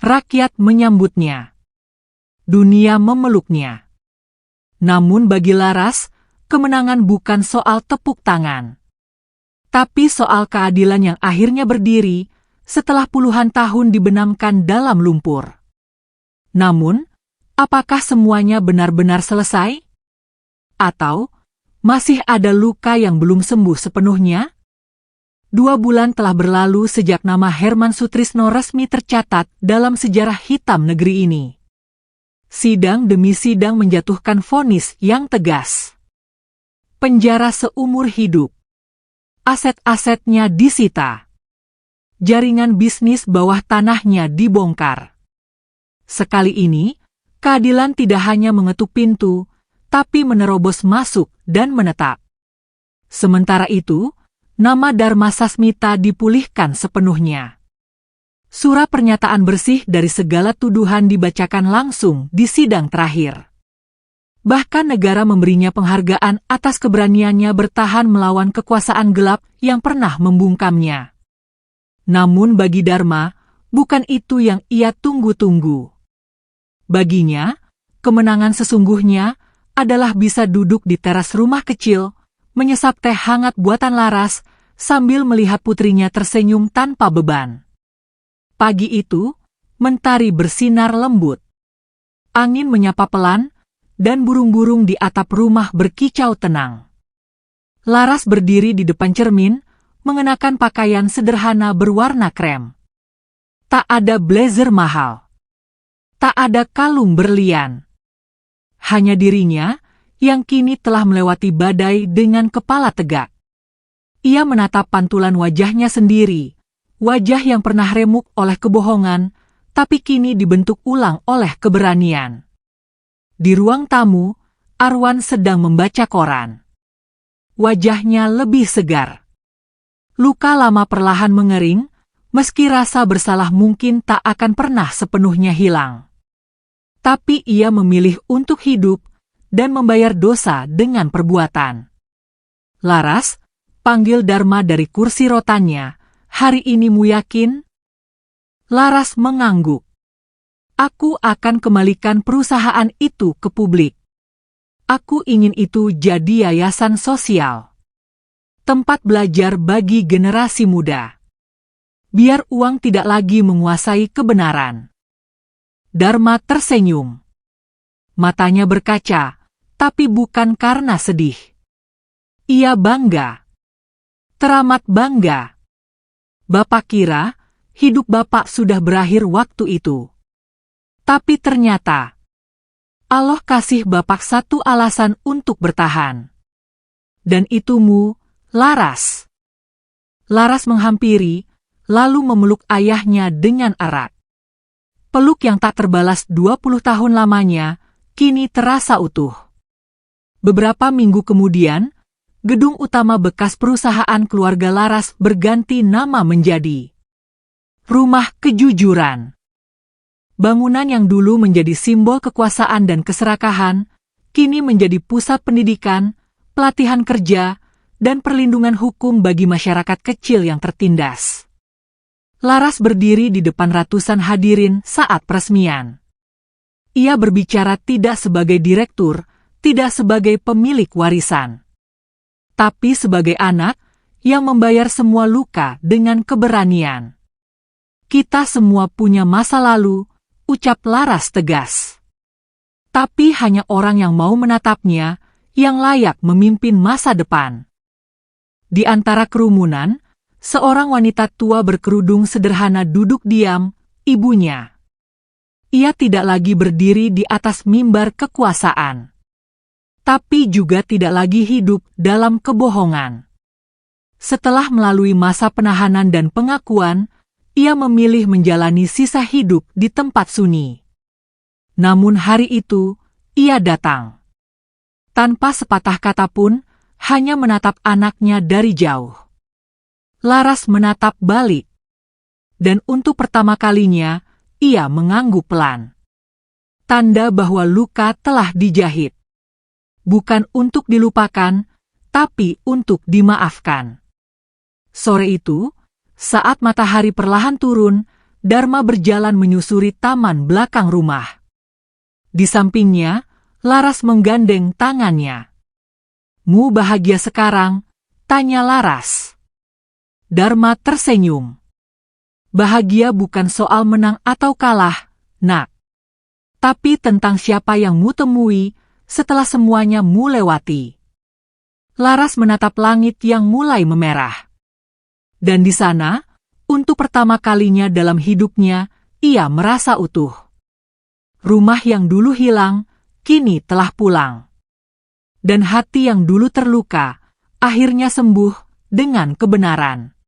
Rakyat menyambutnya. Dunia memeluknya. Namun bagi Laras, kemenangan bukan soal tepuk tangan. Tapi soal keadilan yang akhirnya berdiri setelah puluhan tahun dibenamkan dalam lumpur. Namun, apakah semuanya benar-benar selesai? Atau, masih ada luka yang belum sembuh sepenuhnya? 2 bulan telah berlalu sejak nama Herman Sutrisno resmi tercatat dalam sejarah hitam negeri ini. Sidang demi sidang menjatuhkan vonis yang tegas. Penjara seumur hidup. Aset-asetnya disita. Jaringan bisnis bawah tanahnya dibongkar. Sekali ini, keadilan tidak hanya mengetuk pintu, tapi menerobos masuk dan menetap. Sementara itu, nama Dharma Sasmita dipulihkan sepenuhnya. Surat pernyataan bersih dari segala tuduhan dibacakan langsung di sidang terakhir. Bahkan negara memberinya penghargaan atas keberaniannya bertahan melawan kekuasaan gelap yang pernah membungkamnya. Namun bagi Dharma, bukan itu yang ia tunggu-tunggu. Baginya, kemenangan sesungguhnya adalah bisa duduk di teras rumah kecil, menyesap teh hangat buatan Laras, sambil melihat putrinya tersenyum tanpa beban. Pagi itu, mentari bersinar lembut. Angin menyapa pelan, dan burung-burung di atap rumah berkicau tenang. Laras berdiri di depan cermin, mengenakan pakaian sederhana berwarna krem. Tak ada blazer mahal. Tak ada kalung berlian. Hanya dirinya, yang kini telah melewati badai dengan kepala tegak. Ia menatap pantulan wajahnya sendiri, wajah yang pernah remuk oleh kebohongan, tapi kini dibentuk ulang oleh keberanian. Di ruang tamu, Arwan sedang membaca koran. Wajahnya lebih segar. Luka lama perlahan mengering, meski rasa bersalah mungkin tak akan pernah sepenuhnya hilang. Tapi ia memilih untuk hidup dan membayar dosa dengan perbuatan. "Laras," panggil Dharma dari kursi rotannya, "hari ini mu yakin?" Laras mengangguk. "Aku akan kembalikan perusahaan itu ke publik. Aku ingin itu jadi yayasan sosial. Tempat belajar bagi generasi muda. Biar uang tidak lagi menguasai kebenaran." Dharma tersenyum. Matanya berkaca, tapi bukan karena sedih. Ia bangga. Teramat bangga. Bapak kira, hidup Bapak sudah berakhir waktu itu. Tapi ternyata, Allah kasih Bapak satu alasan untuk bertahan. Dan itu mu, Laras. Laras menghampiri, lalu memeluk ayahnya dengan erat. Peluk yang tak terbalas 20 tahun lamanya, kini terasa utuh. Beberapa minggu kemudian, gedung utama bekas perusahaan keluarga Laras berganti nama menjadi Rumah Kejujuran. Bangunan yang dulu menjadi simbol kekuasaan dan keserakahan, kini menjadi pusat pendidikan, pelatihan kerja, dan perlindungan hukum bagi masyarakat kecil yang tertindas. Laras berdiri di depan ratusan hadirin saat peresmian. Ia berbicara tidak sebagai direktur, tidak sebagai pemilik warisan, tapi sebagai anak yang membayar semua luka dengan keberanian. Kita semua punya masa lalu, ucap Laras tegas. Tapi hanya orang yang mau menatapnya yang layak memimpin masa depan. Di antara kerumunan, seorang wanita tua berkerudung sederhana duduk diam, ibunya. Ia tidak lagi berdiri di atas mimbar kekuasaan, tapi juga tidak lagi hidup dalam kebohongan. Setelah melalui masa penahanan dan pengakuan, ia memilih menjalani sisa hidup di tempat sunyi. Namun hari itu, ia datang. Tanpa sepatah kata pun, hanya menatap anaknya dari jauh. Laras menatap balik. Dan untuk pertama kalinya, ia mengangguk pelan. Tanda bahwa luka telah dijahit. Bukan untuk dilupakan, tapi untuk dimaafkan. Sore itu, saat matahari perlahan turun, Dharma berjalan menyusuri taman belakang rumah. Di sampingnya, Laras menggandeng tangannya. "Mu bahagia sekarang?" tanya Laras. Dharma tersenyum. "Bahagia bukan soal menang atau kalah, nak. Tapi tentang siapa yang mu temui setelah semuanya mu lewati." Laras menatap langit yang mulai memerah. Dan di sana, untuk pertama kalinya dalam hidupnya, ia merasa utuh. Rumah yang dulu hilang, kini telah pulang. Dan hati yang dulu terluka, akhirnya sembuh dengan kebenaran.